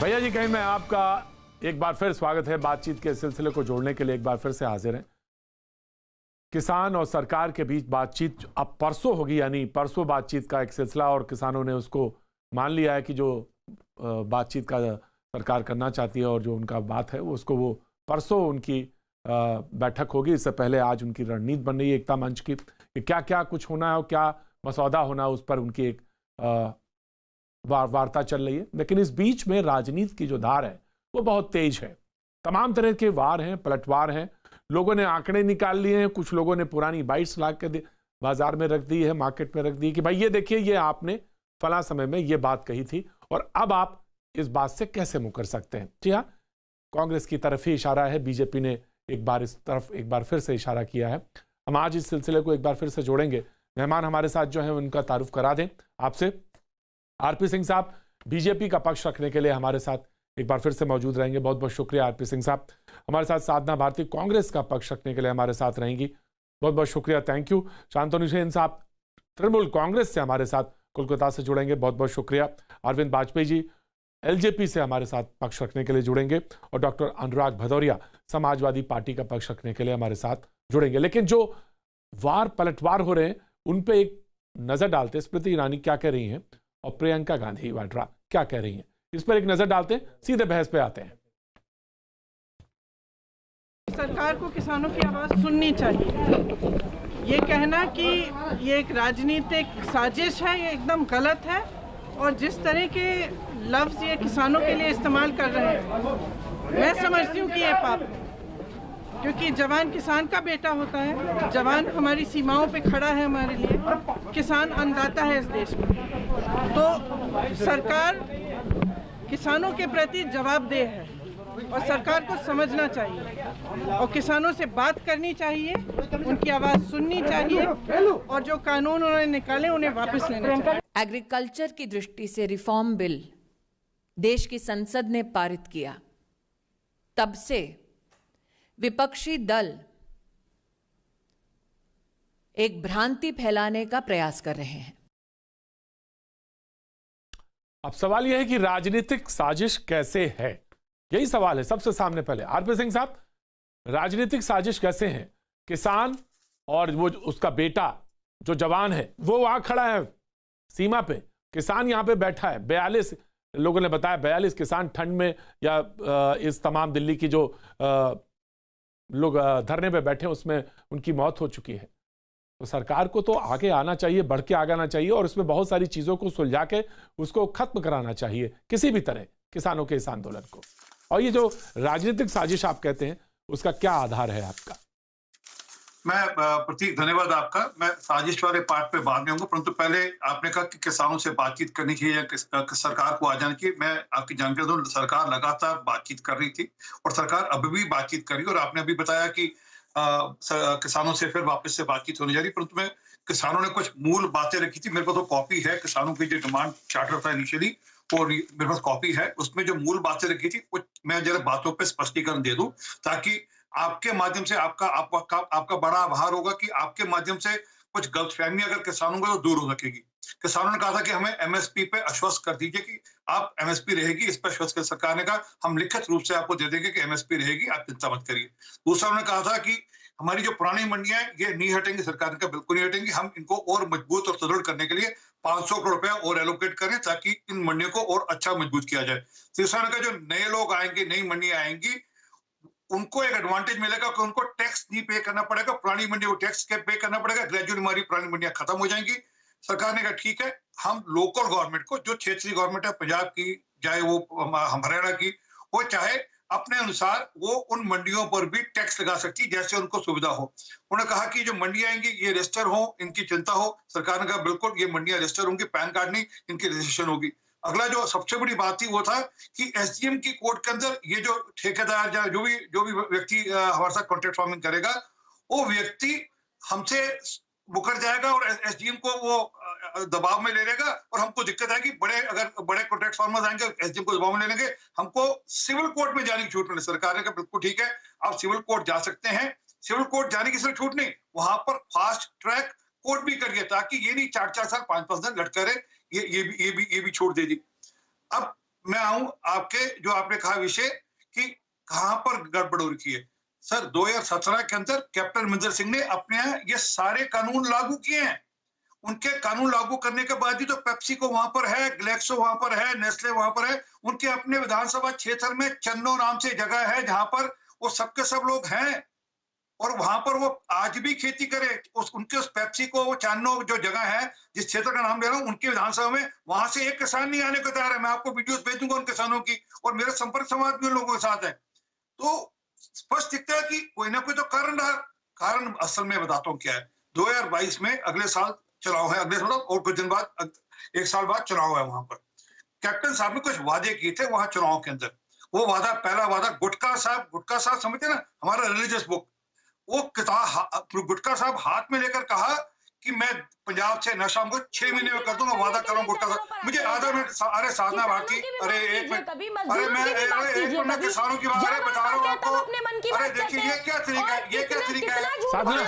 भैया जी कहीं मैं आपका एक बार फिर स्वागत है। बातचीत के सिलसिले को जोड़ने के लिए एक बार फिर से हाजिर हैं। किसान और सरकार के बीच बातचीत अब परसों होगी, यानी परसों बातचीत का एक सिलसिला, और किसानों ने उसको मान लिया है कि जो बातचीत का सरकार करना चाहती है और जो उनका बात है उसको वो परसों उनकी बैठक होगी। इससे पहले आज उनकी रणनीति बन रही है एकता मंच की कि क्या क्या कुछ होना है और क्या मसौदा होना है, उस पर उनकी एक वार्ता चल रही है। लेकिन इस बीच में राजनीति की जो धार है वो बहुत तेज है। तमाम तरह के वार हैं, पलटवार हैं। लोगों ने आंकड़े निकाल लिए हैं, कुछ लोगों ने पुरानी बाइट्स ला के बाजार में रख दी है, मार्केट में रख दी कि भाई ये देखिए, ये आपने फला समय में ये बात कही थी और अब आप इस बात से कैसे मुकर सकते हैं। जी हाँ, कांग्रेस की तरफ ही इशारा है। बीजेपी ने एक बार इस तरफ एक बार फिर से इशारा किया है। हम आज इस सिलसिले को एक बार फिर से जोड़ेंगे। मेहमान हमारे साथ जो है उनका तारुफ करा दें आपसे। आरपी सिंह साहब बीजेपी का पक्ष रखने के लिए हमारे साथ एक बार फिर से मौजूद रहेंगे। बहुत बहुत शुक्रिया आरपी सिंह साहब। हमारे साथ साधना भारती कांग्रेस का पक्ष रखने के लिए हमारे साथ रहेंगी। बहुत बहुत शुक्रिया, थैंक यू। शांतनु सेन साहब तृणमूल कांग्रेस से हमारे साथ कोलकाता से जुड़ेंगे, बहुत बहुत शुक्रिया। अरविंद वाजपेयी जी एलजेपी से हमारे साथ पक्ष रखने के लिए जुड़ेंगे, और डॉक्टर अनुराग भदौरिया समाजवादी पार्टी का पक्ष रखने के लिए हमारे साथ जुड़ेंगे। लेकिन जो वार पलटवार हो रहे हैं उन पे एक नजर डालते, स्मृति ईरानी क्या कह रही हैं और प्रियंका गांधी वाड्रा क्या कह रही हैं, इस पर एक नजर डालते हैं, सीधे बहस पे आते हैं। सरकार को किसानों की आवाज सुननी चाहिए। ये कहना कि ये एक राजनीतिक साजिश है, ये एकदम गलत है। और जिस तरह के लफ्ज ये किसानों के लिए इस्तेमाल कर रहे हैं, मैं समझती हूँ कि ये पाप है, क्योंकि जवान किसान का बेटा होता है। जवान हमारी सीमाओं पे खड़ा है हमारे लिए। किसान अन्नदाता है इस देश में। तो सरकार किसानों के प्रति जवाबदेह है और सरकार को समझना चाहिए और किसानों से बात करनी चाहिए, उनकी आवाज़ सुननी चाहिए और जो कानून उन्होंने निकाले उन्हें वापस लेना चाहिए। एग्रीकल्चर की दृष्टि से रिफॉर्म बिल देश की संसद ने पारित किया, तब से विपक्षी दल एक भ्रांति फैलाने का प्रयास कर रहे हैं। अब सवाल यह है कि राजनीतिक साजिश कैसे है, यही सवाल है सबसे सामने। पहले आरपी सिंह साहब, राजनीतिक साजिश कैसे है? किसान और वो उसका बेटा जो जवान है वो वहां खड़ा है सीमा पे, किसान यहां पे बैठा है। 42 लोगों ने बताया 42 किसान ठंड में या इस तमाम दिल्ली की जो लोग धरने पे बैठे उसमें उनकी मौत हो चुकी है। तो सरकार को तो आगे आना चाहिए, बढ़ के आगे आना चाहिए और उसमें बहुत सारी चीजों को सुलझा के उसको खत्म कराना चाहिए किसी भी तरह किसानों के इस आंदोलन को। और ये जो राजनीतिक साजिश आप कहते हैं उसका क्या आधार है आपका? मैं प्रतीक धन्यवाद आपका। मैं साजिश वाले पार्ट पे बाद में आऊंगा, परंतु पहले आपने कहा कि किसानों से बातचीत करनी चाहिए या सरकार को आ जाना चाहिए। मैं आपकी जानकारी दूं, सरकार लगातार बातचीत कर रही थी और सरकार अभी भी बातचीत कर रही है। और आपने अभी बताया कि किसानों से फिर वापस से बातचीत होने जा रही, परंतु मैं किसानों ने कुछ मूल बातें रखी थी। मेरे पास तो कॉपी है किसानों की जो डिमांड चार्टर था इनिशियली, और मेरे पास कॉपी है। उसमें जो मूल बातें रखी थी मैं जरा बातों पे स्पष्टीकरण दे दूं, ताकि आपके माध्यम से आपका बड़ा आभार होगा कि आपके माध्यम से कुछ गलतफहमी अगर किसानों को तो दूर हो सकेगी। किसानों ने कहा था कि हमें एमएसपी पे आश्वस्त कर दीजिए कि आप एमएसपी रहेगी, इस पर आश्वस्त कर। सरकार ने कहा हम लिखित रूप से आपको दे देंगे कि एमएसपी रहेगी, आप चिंता मत करिए। दूसरा उन्होंने कहा था कि हमारी जो पुरानी मंडियां हैं ये नहीं हटेंगी, सरकार ने कहा बिल्कुल नहीं हटेंगी। हम इनको और मजबूत और सुदृढ़ करने के लिए 500 करोड़ रुपया और एलोकेट करें ताकि इन मंडियों को और अच्छा मजबूत किया जाए। तीसरा ने कहा जो नए लोग आएंगे, नई मंडियां आएंगी, उनको एक एडवांटेज मिलेगा कि उनको टैक्स नहीं पे करना पड़ेगा। पुरानी मंडी को टैक्स पे करना पड़ेगा। ग्रेजुअली हमारी पुरानी मंडियां खत्म हो जाएंगी। सरकार ने कहा ठीक है, हम लोकल गवर्नमेंट को, जो क्षेत्रीय गवर्नमेंट है पंजाब की, चाहे वो हरियाणा की, वो चाहे अपने अनुसार वो उन मंडियों पर भी टैक्स लगा सकती है जैसे उनको सुविधा हो। उन्होंने कहा कि जो मंडियां आएंगी ये रजिस्टर हो, इनकी चिंता हो। सरकार ने कहा बिल्कुल ये मंडियां रजिस्टर होंगी, पैन कार्ड नहीं, इनकी रजिस्ट्रेशन होगी। अगला जो सबसे बड़ी बात थी वो था कि एसडीएम की कोर्ट के अंदर ये जो ठेकेदार या जो भी व्यक्ति हमारे साथ कॉन्ट्रैक्ट फार्मिंग करेगा, वो व्यक्ति हमसे मुकर जाएगा और एसडीएम को वो दबाव में ले लेगा और हमको दिक्कत आएगी। अगर बड़े कॉन्ट्रैक्ट फार्मर्स आएंगे एसडीएम को दबाव में ले लेंगे, हमको सिविल कोर्ट में जाने की छूट मिले। सरकार ने कहा बिल्कुल ठीक है, आप सिविल कोर्ट जा सकते हैं। सिविल कोर्ट जाने की सिर्फ छूट नहीं, वहां पर फास्ट ट्रैक कोर्ट भी करिए ताकि ये नहीं 4-4 साल 5-5 दिन लटका रहे। ये भी छोड़ दे दी। अब मैं आऊं आपके जो आपने कहा विषय कि कहां पर गड़बड़ हो रखी है। सर 2017 के अंदर कैप्टन अमरिंदर सिंह ने अपने यहाँ ये सारे कानून लागू किए हैं। उनके कानून लागू करने के बाद ही तो पेप्सी को वहां पर है, ग्लेक्सो वहां पर है, नेस्ले वहां पर है। उनके अपने विधानसभा क्षेत्र में चन्नो नाम से जगह है जहां पर वो सबके सब लोग हैं और वहां पर वो आज भी खेती करे। उनके उस पेप्सी को वो चन्नो जो जगह है जिस क्षेत्र का नाम ले रहा हूँ उनके विधानसभा में वहां से एक किसान नहीं आने को तैयार है। मैं आपको वीडियोस भेज दूंगा उन किसानों की और मेरे संपर्क संवाद भी उन लोगों के साथ है। तो स्पष्ट दिखता है कि कोई ना कोई तो कारण रहा। कारण असल में बताता हूँ क्या है। 2022 में अगले साल चुनाव है, अगले साल और कुछ दिन बाद 1 साल बाद चुनाव है। वहां पर कैप्टन साहब ने कुछ वादे किए थे वहां चुनाव के अंदर। वो वादा, पहला वादा गुटका साहब समझते ना, हमारा रिलीजियस बुक, वो किताब गुटका साहब हाथ में लेकर कहा कि मैं पंजाब से नशा को 6 महीने में कर दूंगा, वादा करूँ गुटका साहब। मुझे आधा मिनट, अरे साधना भारती, अरे एक मिनट, अरे मैं किसानों की बात बता रहा हूँ आपको। अरे देखिए ये क्या तरीका है, ये क्या तरीका है।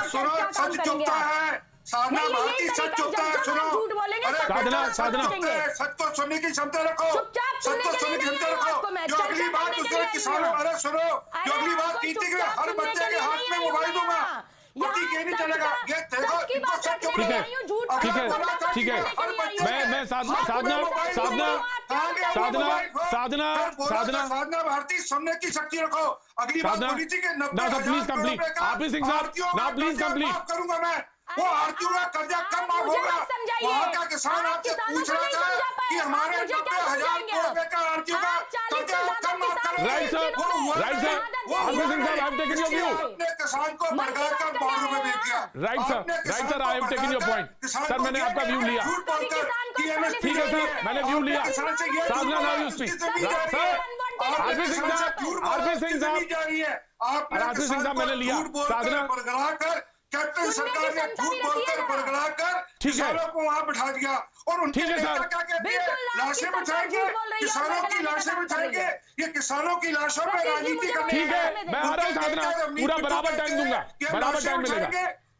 सुनो, सच चुपता है साधना भारती, सच चुपता है। सुनो, अरे साधना सच को सुनने की क्षमता रखो, सच को सुनने की क्षमता रखो। जो अगली बात उसने किसानों, अरे सुनो, जो अगली बात की थी कि हर बच्चे के हाथ में मोबाइल दूंगा, ये नहीं चलेगा। ये देखो, ठीक है। मैं साधना भारती सुनने की शक्ति रखो। अगली बात बोली थी कि 90,000 आप सिंह साहब ना प्लीज कंप्लीट करूंगा मैं। वो आरतीयों का कर्जा कब माफ होगा? वहाँ का किसान आपसे पूछ रहा था कि हमारे 90,000 रुपए का आरतीयों का कर्जा कब माफ करेंगे? राइट सर, आरपी सिंह साहब, I am taking your view. अपने किसान को भड़का कर बॉर्डर में भेज दिया। Right sir, I am taking your point. Sir मैंने आपका व्यू लिया। ठीक है सर, मैंने व्यू लिया। Sadhna now you speak. Sir RP Singh sahab मैंने लिया। साधना कैप्टन सरकार ने झूठ बोलकर बरगलाकर किसानों को वहां बिठा दिया और उनके लाशें बिठाएंगे, किसानों की लाशें बिठाएंगे। ये किसानों की लाशों पर राजनीति करने। ठीक है, मैं आ रहा हूँ साधना, पूरा बराबर टाइम दूंगा, बराबर टाइम मिलेगा।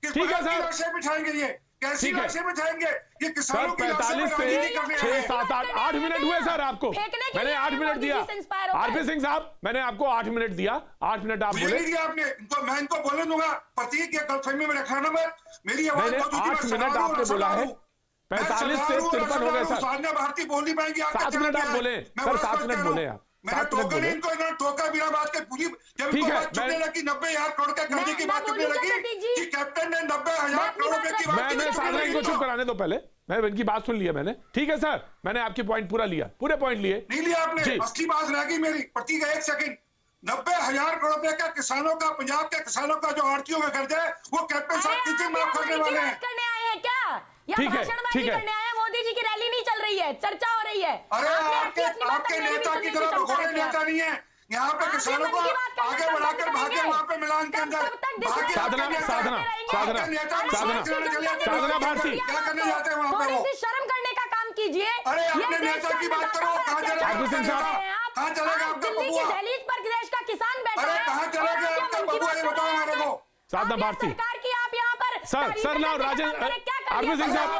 ठीक है सर, लाशें बिठाएंगे। ये कैसी लाशें बिठाएंगे? ये सर किसानों की 45 से 6, 7, 8 मिनट हुए सर आपको। मैंने 8 मिनट दिया। आरपी सिंह साहब मैंने आपको 8 मिनट दिया। 8 मिनट आप बोले। दिया आपने, मैं इनको बोलने दूंगा। प्रतीक या गलतफहमी में रखना ना मत। मेरी आवाज 8 मिनट आपने बोला है। 45 से 53 हो गए सर। साधना भारती बोल नहीं पाएंगी। 7 मिनट आप बोले सर, 7 मिनट बोले आप। 7 मिनट बोले। इनको इन्होंने टोका बिना बात के पूरी। जब ठीक है, चुपने लगी 90,000 करोड़ के कर्जे की बात चुपने लगी कि कैप्टन ने 90,000 करोड़ रुपए की बात। मैं साधना इनको चुप कराने दो पहले। मैं इनकी बात सुन लिया मैंने। ठीक है सर, मैंने आपकी पॉइंट पूरा लिया, पूरे पॉइंट लिए। नहीं लिया आपने, असली बात रह गई मेरी। प्रतीक 1 सेकंड। 90,000 करोड़ रुपए का किसानों का, पंजाब के किसानों का जो आड़तियों का कर्जा है वो कैप्टन साहब कितने माफ करने वाले हैं? ठीक है, ठीक है। मोदी जी की रैली नहीं चल रही है, चर्चा हो रही है। अरे आपके नेता की तरह तो कोई नेता नहीं है। यहाँ पे किसानों को आगे बढ़ाकर भागे वहाँ पे मिलान के अंदर। साधना भारती क्या करने जाते हैं वहाँ पे? वो शर्म करने का काम कीजिए। अरे अपने नेता की बात करो। कहाँ चलेगा आरपी सिंह साहब? कहाँ चलेगा आपका बबुआ? दहलीज पर देश का किसान बैठा है। कहाँ चलेगा आपका बबुआ? ये बताओ हमारे को। साधना भारती सरकार की आप यहाँ पर सर ना राजेंद्र, आरपी सिंह साहब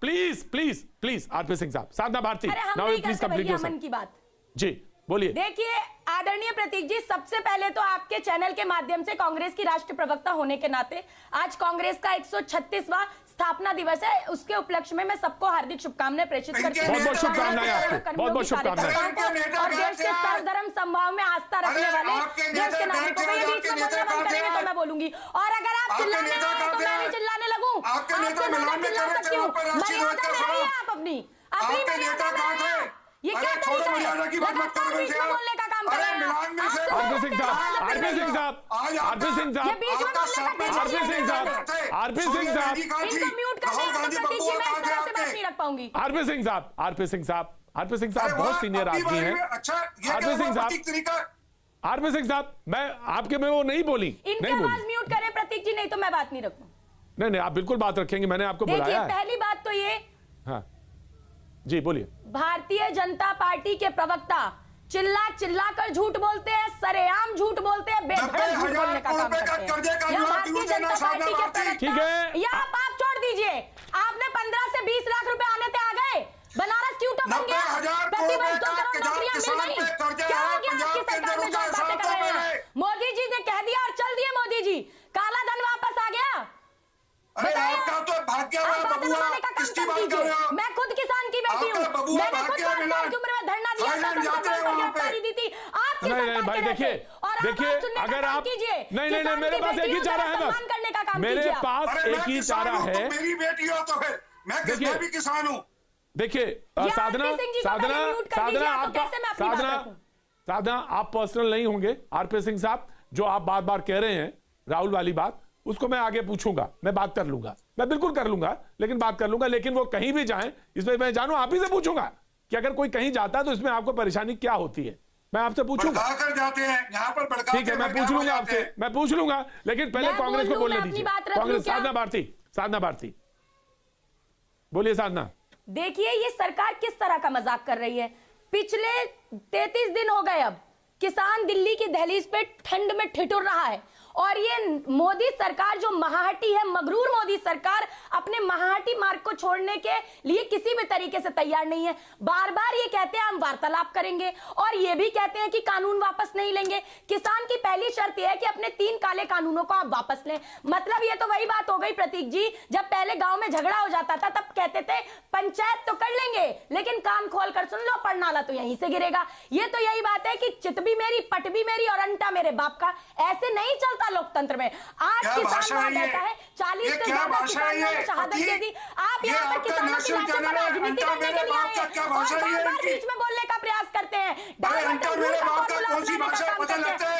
please RP Singh sahab. Sadhna Bharti now please complete your मन की बात। जी बोलिए। देखिए आदरणीय प्रतीक जी, सबसे पहले तो आपके चैनल के माध्यम से कांग्रेस की राष्ट्रीय प्रवक्ता होने के नाते आज कांग्रेस का 136वां स्थापना दिवस है, उसके उपलक्ष्य में मैं सबको हार्दिक शुभकामनाएं प्रेषित करती हूँ। बहुत शुभकामनाएं आपको, बहुत शुभकामनाएं। और देश के सर्वधर्म समभाव में आस्था रखने वाले देश के नागरिकों को ये बीच में बोलना बंद करेंगे तो मैं बोलूंगी। और अगर आप चिल्लाने आए तो मैं भी चिल्लाने लगूं। आपसे ज्यादा चिल्ला सकती हूँ। मर्यादा में रहिए आप अपनी मर्यादा में रहिए। ये क्या तरीका है? लगातार बीच में बोलने का काम कर रहे हैं। आरपी सिंह साहब, आरपी सिंह साहब, आरपी सिंह साहब, ये बीच में बोलने का आरपी सिंह साहब, आरपी सिंह साहब, इनको म्यूट कर देना तो प्रतीक जी मैं इस तरह से बात नहीं रख पाऊंगी। आरपी सिंह साहब, आरपी सिंह साहब, आरपी सिंह साहब बहुत सीनियर आदमी हैं। आरपी सिंह साहब, आरपी सिंह साहब, मैं आपके में वो नहीं बोली, इनकी आवाज म्यूट करें प्रतीक जी, नहीं तो मैं बात नहीं रखूं। नहीं आप बिल्कुल बात रखेंगे, मैंने आपको बुलाया है। पहली बात तो ये, हाँ जी बोलिए। भारतीय जनता पार्टी के प्रवक्ता चिल्ला कर झूठ बोलते हैं, सरेआम झूठ बोलते हैं, बेधड़क झूठ बोलने का काम करते हैं। यह भारतीय जनता पार्टी के प्रवक्ता, या आप छोड़ दीजिए। आपने 15 से 20 लाख रुपए आने थे, आ गए। बनारस क्यों किसकी बात कर रहे हो? मैं खुद किसान की बेटी हूँ, मैंने खुद 5 साल की उम्र में धरना दिया था, संसद में गिरफ्तारी दी थी। आप नहीं भाई देखिए अगर आप नहीं मेरे पास एक ही चारा है, बस मेरे पास एक ही चारा है। मेरी बेटी हो तो फिर मैं भी किसान हूँ। देखिए साधना आप पर्सनल नहीं होंगे। आरपी सिंह साहब जो आप बार बार कह रहे हैं राहुल वाली बात, उसको मैं आगे पूछूंगा, मैं बात कर लूंगा, मैं बिल्कुल कर लूंगा, लेकिन बात कर लूंगा। लेकिन वो कहीं भी जाएं इसमें मैं जानू आप ही से पूछूंगा कि अगर कोई कहीं जाता है तो इसमें आपको परेशानी क्या होती है, मैं आपसे पूछूंगा। कर जाते हैं यहाँ पर, ठीक है मैं पूछ लूंगा आपसे, मैं पूछ लूंगा, लेकिन पहले कांग्रेस को बोलने दीजिए। कांग्रेस साधना भारती बोलिए। साधना देखिए ये सरकार किस तरह का मजाक कर रही है। पिछले 33 दिन हो गए अब किसान दिल्ली की दहलीज पे ठंड में ठिठुर रहा है, और ये मोदी सरकार जो महाहटी है, मगरूर मोदी सरकार अपने महाहटी मार्ग को छोड़ने के लिए किसी भी तरीके से तैयार नहीं है। बार बार ये कहते हैं हम वार्तालाप करेंगे, और ये भी कहते हैं कि कानून वापस नहीं लेंगे। किसान की पहली शर्त यह है कि अपने 3 काले कानूनों को आप वापस लें। मतलब ये तो वही बात हो गई प्रतीक जी, जब पहले गांव में झगड़ा हो जाता था तब कहते थे पंचायत तो कर लेंगे लेकिन कान खोल कर सुन लो, पड़नाला तो यहीं से गिरेगा। ये तो यही बात है कि चित भी मेरी, पट भी मेरी और अंटा मेरे बाप का। ऐसे नहीं चलता लोकतंत्र में। आज किसान वहां बैठा है, 40 से ज्यादा किसानों ने शहादत दे दी। आप यहाँ पर किसानों की लाशों पर राजनीति करने के लिए आए हैं और बार-बार बीच में बोलने का प्रयास करते हैं।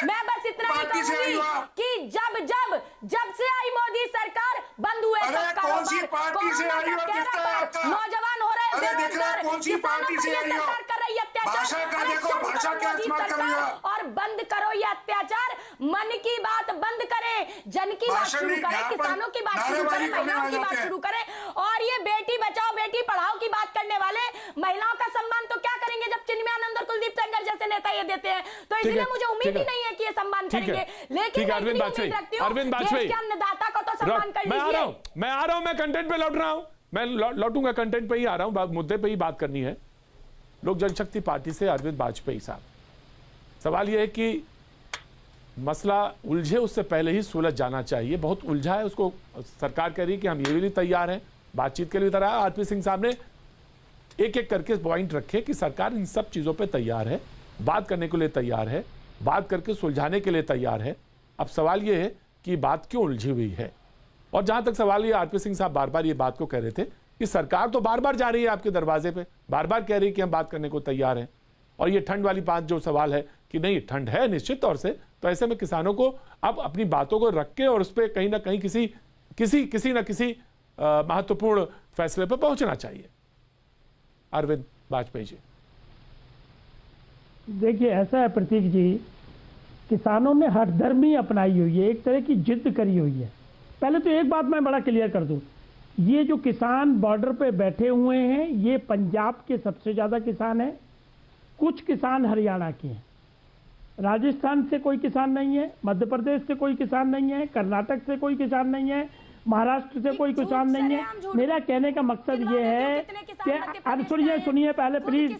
मैं बस इतना ही कहूंगी कि जब से आई मोदी सरकार बंद हुए सब कारोबार, नौजवान हो रहे बेरोजगार, किसानों पर ये सरकार कर रही है अत्याचार, और बंद करो ये अत्याचार। मन की बात बंद करें, जन की बात शुरू करें, किसानों की बात शुरू करें, महिलाओं की बात शुरू करें। और ये बेटी बचाओ बेटी पढ़ाओ की बात करने वाले महिलाओं का सम्मान तो क्या करेंगे जब चिन्मयानंद और कुलदीप सेंगर जैसे नेता ये देते हैं। तो इसलिए मुझे उम्मीद ही नहीं है कि ये सम्मान करेंगे। लेकिन अरविंद वाजपेयी अन्नदाता को तो सम्मान कर लीजिए। मैं आ रहा हूं, मैं कंटेंट पे लौट रहा हूं, मैं लौटूंगा, कंटेंट पे ही आ रहा हूं, मुद्दे पे ही बात करनी है। लोक जनशक्ति पार्टी से अरविंद वाजपेयी साहब, सवाल यह है कि मसला उलझे उससे पहले ही सुलझ जाना चाहिए। बहुत उलझा है, उसको सरकार कह रही है कि हम ये भी तैयार हैं, बातचीत के लिए तैयार है। आरपी सिंह साहब ने एक एक करके पॉइंट रखे कि सरकार इन सब चीज़ों पे तैयार है, बात करने के लिए तैयार है, बात करके सुलझाने के लिए तैयार है। अब सवाल ये है कि बात क्यों उलझी हुई है। और जहां तक सवाल ये, आरपी सिंह साहब बार बार ये बात को कह रहे थे कि सरकार तो बार बार जा रही है आपके दरवाजे पे, बार बार कह रही है कि हम बात करने को तैयार हैं। और ये ठंड वाली बात जो सवाल है कि नहीं ठंड है निश्चित तौर से, तो ऐसे में किसानों को अब अपनी बातों को रख के और उस पर कहीं ना कहीं किसी ना किसी महत्वपूर्ण फैसले पर पहुंचना चाहिए। अरविंद वाजपेयी जी देखिए ऐसा है प्रतीक जी, किसानों ने हठधर्मी अपनाई हुई है, एक तरह की जिद करी हुई है। पहले तो एक बात मैं बड़ा क्लियर कर दूं, ये जो किसान बॉर्डर पे बैठे हुए हैं ये पंजाब के सबसे ज्यादा किसान हैं, कुछ किसान हरियाणा के हैं, राजस्थान से कोई किसान नहीं है, मध्य प्रदेश से कोई किसान नहीं है, कर्नाटक से कोई किसान नहीं है, महाराष्ट्र से कोई किसान नहीं है। मेरा कहने का मकसद ये है कि सुनिए पहले please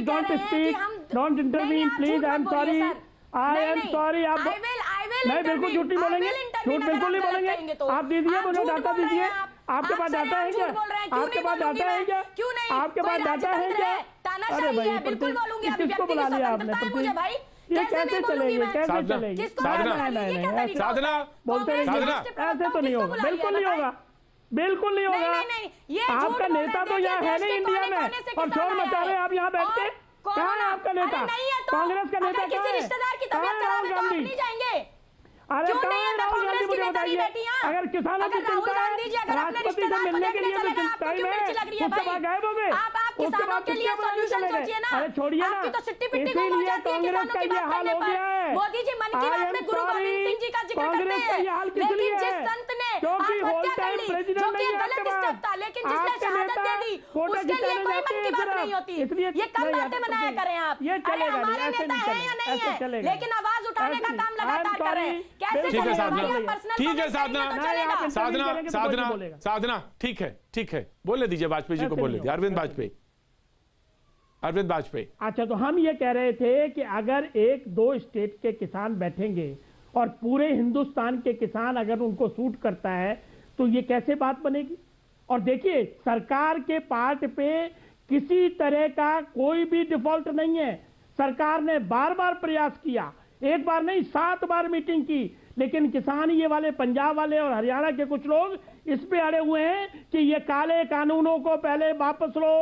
don't speak, don't intervene please. I am sorry, आप नहीं बिल्कुल झूठ नहीं बोलेंगे, झूठ बिल्कुल नहीं बोलेंगे। आप दीजिए मुझे डाटा दीजिए, आपके पास डाटा है क्या? आपके पास डाटा है क्या? आपके पास डाटा है क्या? अरे भाई किसको बुला लिया आपने? ये कैसे चलेगी, कैसे चलेगी? साधना बोलते रहिए, ऐसे तो नहीं होगा, बिल्कुल नहीं होगा, बिल्कुल नहीं होगा। आपका नेता तो यहाँ है नहीं इंडिया में, और शोर मचा रहे आप यहाँ बैठ के। कहाँ है आपका नेता? कांग्रेस का नेता कहाँ है? कहाँ है राहुल गांधी? अरे कहाँ है राहुल गांधी, मुझे बताइए। अगर किसानों की चिंता है, राष्ट्रपति से मिलने के लिए भी चिंता है, उसके बाद गायब हो गए, उसके बाद किसके बुलाने चले गए? अरे छोड़िए ना, इसीलिए कांग्रेस का ये हाल हो गया है। मोदी जी मन की बात में गुरु गोविंद सिंह जी का जिक्र करते हैं, लेकिन जिस संत ने आत्महत्या कर ली, जो कि गलत स्टेप था, लेकिन जिसने शहादत दे दी, उसके लिए कोई मन की बात नहीं होती। ये कम बातें बनाया करें आप। अरे हमारे नेता है या नहीं है, लेकिन आवाज उठाने का काम लगातार कर रहे हैं। कैसे ठीक है साधना, ठीक है साधना, ठीक है, बोलने दीजिए वाजपेयी जी को, बोलने दीजिए। अरविंद वाजपेयी। अच्छा, तो हम ये कह रहे थे कि अगर 1-2 स्टेट के किसान बैठेंगे और पूरे हिंदुस्तान के किसान अगर उनको सूट करता है तो ये कैसे बात बनेगी? और देखिए सरकार के पार्ट पे किसी तरह का कोई भी डिफॉल्ट नहीं है। सरकार ने बार बार प्रयास किया, एक बार नहीं 7 बार मीटिंग की, लेकिन किसान ये वाले पंजाब वाले और हरियाणा के कुछ लोग इस पे अड़े हुए हैं कि ये काले कानूनों को पहले वापस लो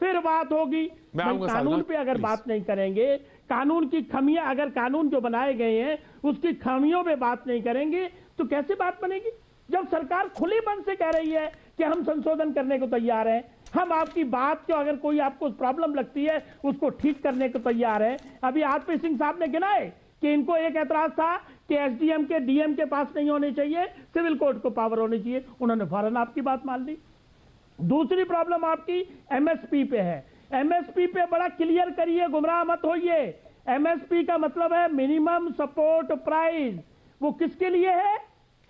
फिर बात होगी। कानून पे अगर बात नहीं करेंगे, कानून की खामियां, अगर कानून जो बनाए गए हैं उसकी खामियों पे बात नहीं करेंगे तो कैसे बात बनेगी? जब सरकार खुले मन से कह रही है कि हम संशोधन करने को तैयार हैं, हम आपकी बात को, अगर कोई आपको प्रॉब्लम लगती है उसको ठीक करने को तैयार है। अभी आरपी सिंह साहब ने गिनाए कि इनको एक एतराज था कि एसडीएम के डीएम के पास नहीं होने चाहिए, सिविल कोर्ट को पावर होनी चाहिए, उन्होंने फौरन आपकी बात मान ली। दूसरी प्रॉब्लम आपकी एमएसपी पे है। एमएसपी पे बड़ा क्लियर करिए, गुमराह मत होइए। एमएसपी का मतलब है मिनिमम सपोर्ट प्राइस। वो किसके लिए है?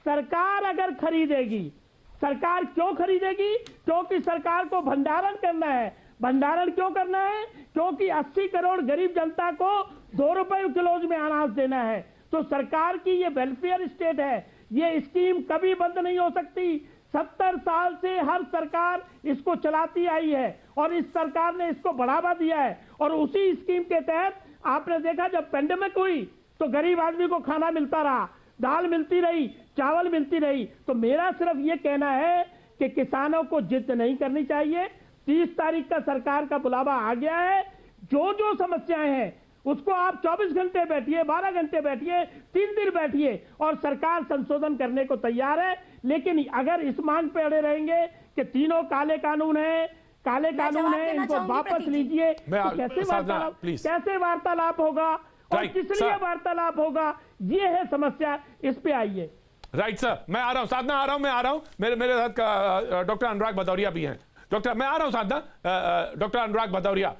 सरकार अगर खरीदेगी। सरकार क्यों खरीदेगी? क्योंकि सरकार को भंडारण करना है। भंडारण क्यों करना है? क्योंकि 80 करोड़ गरीब जनता को 2 रुपए किलो में अनाज देना है। तो सरकार की ये वेलफेयर स्टेट है, ये स्कीम कभी बंद नहीं हो सकती। 70 साल से हर सरकार इसको चलाती आई है और इस सरकार ने इसको बढ़ावा दिया है। और उसी स्कीम के तहत आपने देखा जब पेंडेमिक हुई तो गरीब आदमी को खाना मिलता रहा, दाल मिलती रही, चावल मिलती रही। तो मेरा सिर्फ ये कहना है कि किसानों को जिद नहीं करनी चाहिए। 30 तारीख का सरकार का बुलावा आ गया है। जो जो समस्याएं हैं उसको आप 24 घंटे बैठिए, 12 घंटे बैठिए, 3 दिन बैठिए और सरकार संशोधन करने को तैयार है। लेकिन अगर इस मांग पे अड़े रहेंगे कि तीनों काले कानून है, काले कानून है, इनको वापस लीजिए, तो कैसे वार्तालाप होगा और किस लिए वार्तालाप होगा? ये है समस्या, इस पे आइए। राइट सर, मैं आ रहा हूं, साधना आ रहा हूं, मैं आ रहा हूं। मेरे साथ डॉक्टर अनुराग भदौरिया भी हैं। डॉक्टर, मैं आ रहा हूं साधना। डॉक्टर अनुराग भदौरिया,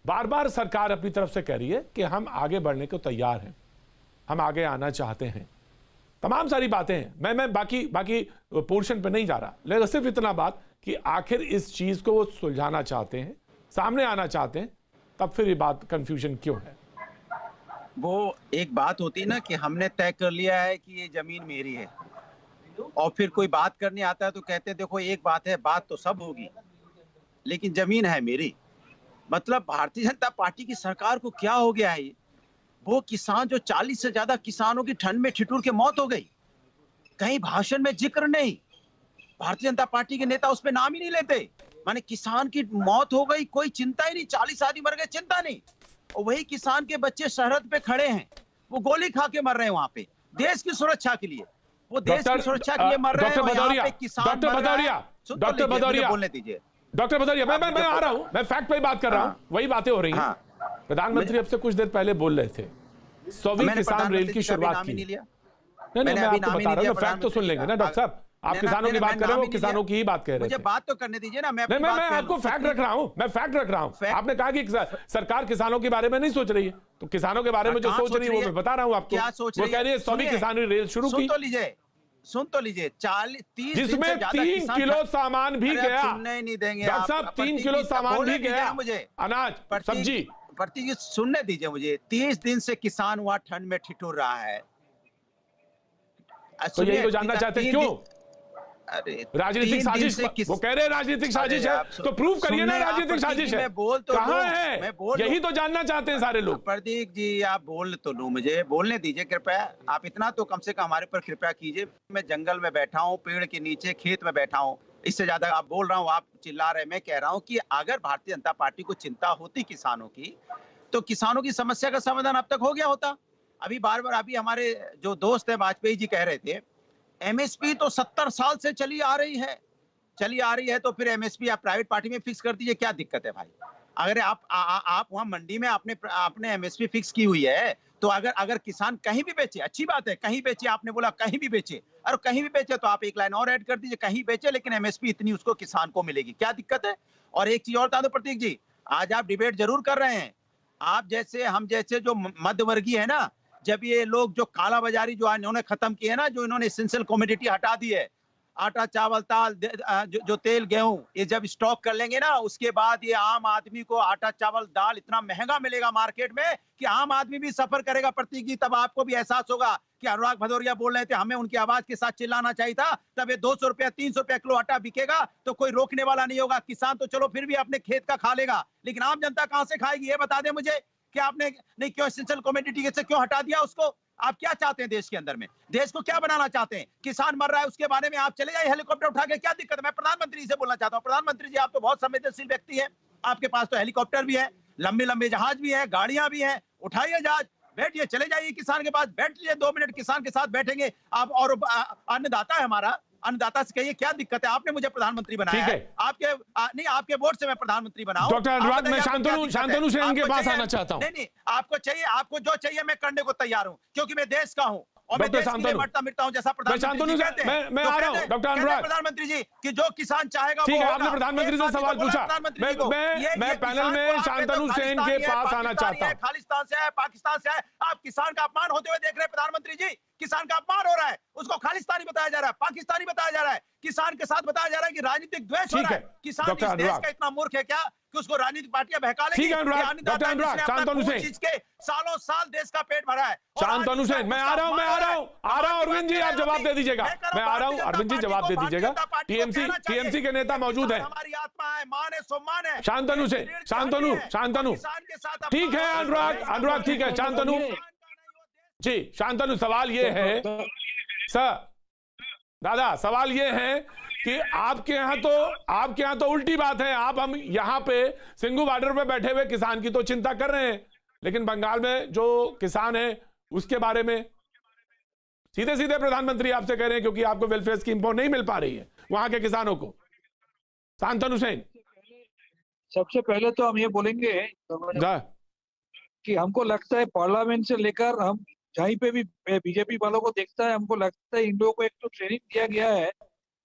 बार बार सरकार अपनी तरफ से कह रही है कि हम आगे बढ़ने को तैयार हैं, हम आगे आना चाहते हैं, तमाम सारी बातें हैं। मैं बाकी पोर्शन पे नहीं जा रहा, लेकिन सिर्फ इतना बात कि आखिर इस चीज को वो सुलझाना चाहते हैं, सामने आना चाहते हैं, तब फिर ये बात कंफ्यूजन क्यों है? वो एक बात होती है ना कि हमने तय कर लिया है कि ये जमीन मेरी है, और फिर कोई बात करने आता है तो कहते हैं देखो एक बात है, बात तो सब होगी लेकिन जमीन है मेरी। मतलब भारतीय जनता पार्टी की सरकार को क्या हो गया है? वो किसान जो 40 से ज्यादा किसानों की ठंड में ठिठुर के मौत हो गई, कहीं भाषण में जिक्र नहीं, भारतीय जनता पार्टी के नेता उस पर नाम ही नहीं लेते। माने किसान की मौत हो गई, कोई चिंता ही नहीं, 40 आदमी मर गए, चिंता नहीं। और वही किसान के बच्चे सरहद पे खड़े हैं, वो गोली खा के मर रहे हैं वहां पे, देश की सुरक्षा के लिए, वो देश की सुरक्षा के लिए मर रहे हैं। डॉक्टर भदौरिया बोलने दीजिए। डॉक्टर भदौरिया, मैं आ रहा हूं, मैं फैक्ट पे बात कर रहा हूं, वही बातें हो रही हैं। प्रधानमंत्री अब से कुछ देर पहले बोल रहे थे 100वीं किसान रेल की शुरुआत की। नहीं, मैं आपको बता रहा हूं, फैक्ट तो सुन लेंगे ना डॉक्टर साहब। आप किसानों की बात कर रहे हो, किसानों की ही बात कह रहे थे। मुझे बात तो करने दीजिए ना। मैं आपको फैक्ट रख रहा हूं, मैं फैक्ट रख रहा हूं। आपने कहा कि सरकार किसानों के बारे में नहीं सोच रही है, तो किसानों के बारे में जो सोच रही है वो मैं बता रहा हूं आपको। वो कह रही है 100वीं किसान रेल शुरू की। सुन तो लीजिए, 30 जिसमें 3 किलो सामान भी गया। नहीं देंगे डॉक्टर साहब, 3 किलो सामान भी गया, मुझे अनाज, सब्जी। प्रतीक सुनने दीजिए मुझे। 30 दिन से किसान वहां ठंड में ठिठुर रहा है। तो यही तो जानना चाहते हैं क्यों? राजनीतिक साजिश, वो कह रहे हैं राजनीतिक साजिश है, तो प्रूव करिए ना राजनीतिक साजिश है। कहां है? यही तो जानना चाहते हैं सारे लोग। प्रतीक जी, आप बोल तो लो, मुझे बोलने दीजिए कृपया। आप इतना तो कम से कम हमारे पर कृपया कीजिए। मैं जंगल में बैठा हूँ, पेड़ के नीचे, खेत में बैठा हूँ, इससे ज्यादा आप बोल रहा हूँ, आप चिल्ला रहे। मैं कह रहा हूँ कि अगर भारतीय जनता पार्टी को चिंता होती किसानों की, तो किसानों की समस्या का समाधान अब तक हो गया होता। अभी बार बार अभी हमारे जो दोस्त है वाजपेयी जी कह रहे थे एमएसपी तो 70 साल से चली आ रही है, तो फिर एमएसपी आप प्राइवेट पार्टी में फिक्स कर दीजिए, क्या दिक्कत है भाई? अगर आप वहां मंडी में आपने एमएसपी फिक्स की हुई है, तो अगर किसान कहीं भी बेचे, अच्छी बात है, कहीं बेचे, आपने बोला कहीं भी बेचे, और कहीं भी बेचे तो आप एक लाइन और ऐड कर दीजिए, कहीं बेचे लेकिन एमएसपी इतनी उसको किसान को मिलेगी, क्या दिक्कत है? और एक चीज और बता दो प्रतीक जी, आज आप डिबेट जरूर कर रहे हैं, आप जैसे हम जैसे जो मध्यवर्गीय है ना, जब ये लोग जो काला बाजारी जो इन्होंने खत्म की है ना, जो इन्होंने एसेंशियल कमोडिटी हटा दी है, आटा चावल दाल जो तेल गेहूं ये जब स्टॉक कर लेंगे ना, उसके बाद ये आम आदमी को आटा चावल दाल इतना महंगा मिलेगा मार्केट में कि आम आदमी भी सफर करेगा प्रतीक जी। तब आपको भी एहसास होगा कि अनुराग भदौरिया बोल रहे थे हमें उनकी आवाज के साथ चिल्लाना चाहिए था। तब ये 200 रुपया 300 रुपया किलो आटा बिकेगा तो कोई रोकने वाला नहीं होगा। किसान तो चलो फिर भी अपने खेत का खा लेगा, लेकिन आम जनता कहां से खाएगी? ये बता दें मुझे कि आपने नहीं क्यों एसेंशियल कमोडिटी से क्यों हटा दिया उसको? आप क्या चाहते हैं देश के अंदर में? देश को क्या बनाना चाहते हैं? किसान मर रहा है उसके बारे में आप चले जाइए हेलीकॉप्टर उठा के, क्या दिक्कत है? मैं प्रधानमंत्री से बोलना चाहता हूँ, प्रधानमंत्री जी आप तो बहुत संवेदनशील व्यक्ति हैं, आपके पास तो हेलीकॉप्टर भी है, लंबे लंबे जहाज भी है, गाड़ियां भी हैं, उठाइए जहाज, बैठिए, चले जाइए किसान के पास, बैठ लीजिए 2 मिनट किसान के साथ बैठेंगे आप। और अन्नदाता है हमारा, अन्नदाता से कहिए क्या दिक्कत है? आपने मुझे प्रधानमंत्री बनाया है, आपके नहीं आपके वोट से मैं प्रधानमंत्री बनाऊं। डॉक्टर अनुराग, मैं शांतनु सेन के पास आना चाहता हूं। नहीं, आपको चाहिए, आपको जो चाहिए मैं करने को तैयार हूं, क्योंकि मैं देश का हूं और मैं देश के लिए मरता मिटता हूं, जैसा प्रधानमंत्री जी कहते हैं। मैं आ रहा हूं डॉक्टर अनुराग। प्रधानमंत्री जी कि जो किसान चाहेगा ठीक है, आपने प्रधानमंत्री से सवाल पूछा, मैं पैनल में शांतनु सेन के पास आना चाहता हूं। खालिस्तान से आए, पाकिस्तान से आए, आप किसान का अपमान होते हुए देख रहे हैं प्रधानमंत्री जी। किसान का अपमान हो रहा है, उसको खालिस्तानी बताया जा रहा है, पाकिस्तानी बताया जा रहा है, किसान के साथ बताया जा रहा है कि राजनीतिक द्वेष हो रहा है। किसान इस देश का इतना मूर्ख है क्या कि उसको राजनीतिक पार्टियां बहका लेंगी? ठीक है डॉक्टर अनुराग, शांतनु सेन के सालों साल देश का पेट भरा है। शांतनु सेन, मैं आ रहा हूं अरविंद जी, आप जवाब दे दीजिएगा। मैं आ रहा हूं अरविंद जी, जवाब दे दीजिएगा। टीएमसी के नेता मौजूद है, हमारी आत्मा है, मान है, सम्मान है। शांतनु सेन, शांतनु ठीक है अनुराग ठीक है। शांतनु जी, शांतनु सवाल ये है सर, दादा सवाल ये है कि आपके यहाँ तो उल्टी बात है। आप हम यहाँ पे सिंघू बॉर्डर पे बैठे हुए किसान की तो चिंता कर रहे हैं, लेकिन बंगाल में जो किसान है उसके बारे में सीधे सीधे प्रधानमंत्री आपसे कह रहे हैं, क्योंकि आपको वेलफेयर स्कीम नहीं मिल पा रही है वहां के किसानों को। शांतनु सेन, सबसे पहले तो हम ये बोलेंगे कि हमको लगता है पार्लियामेंट से लेकर हम जहीं पे भी बीजेपी वालों को देखता है, हमको लगता है इन लोगों को एक तो ट्रेनिंग दिया गया है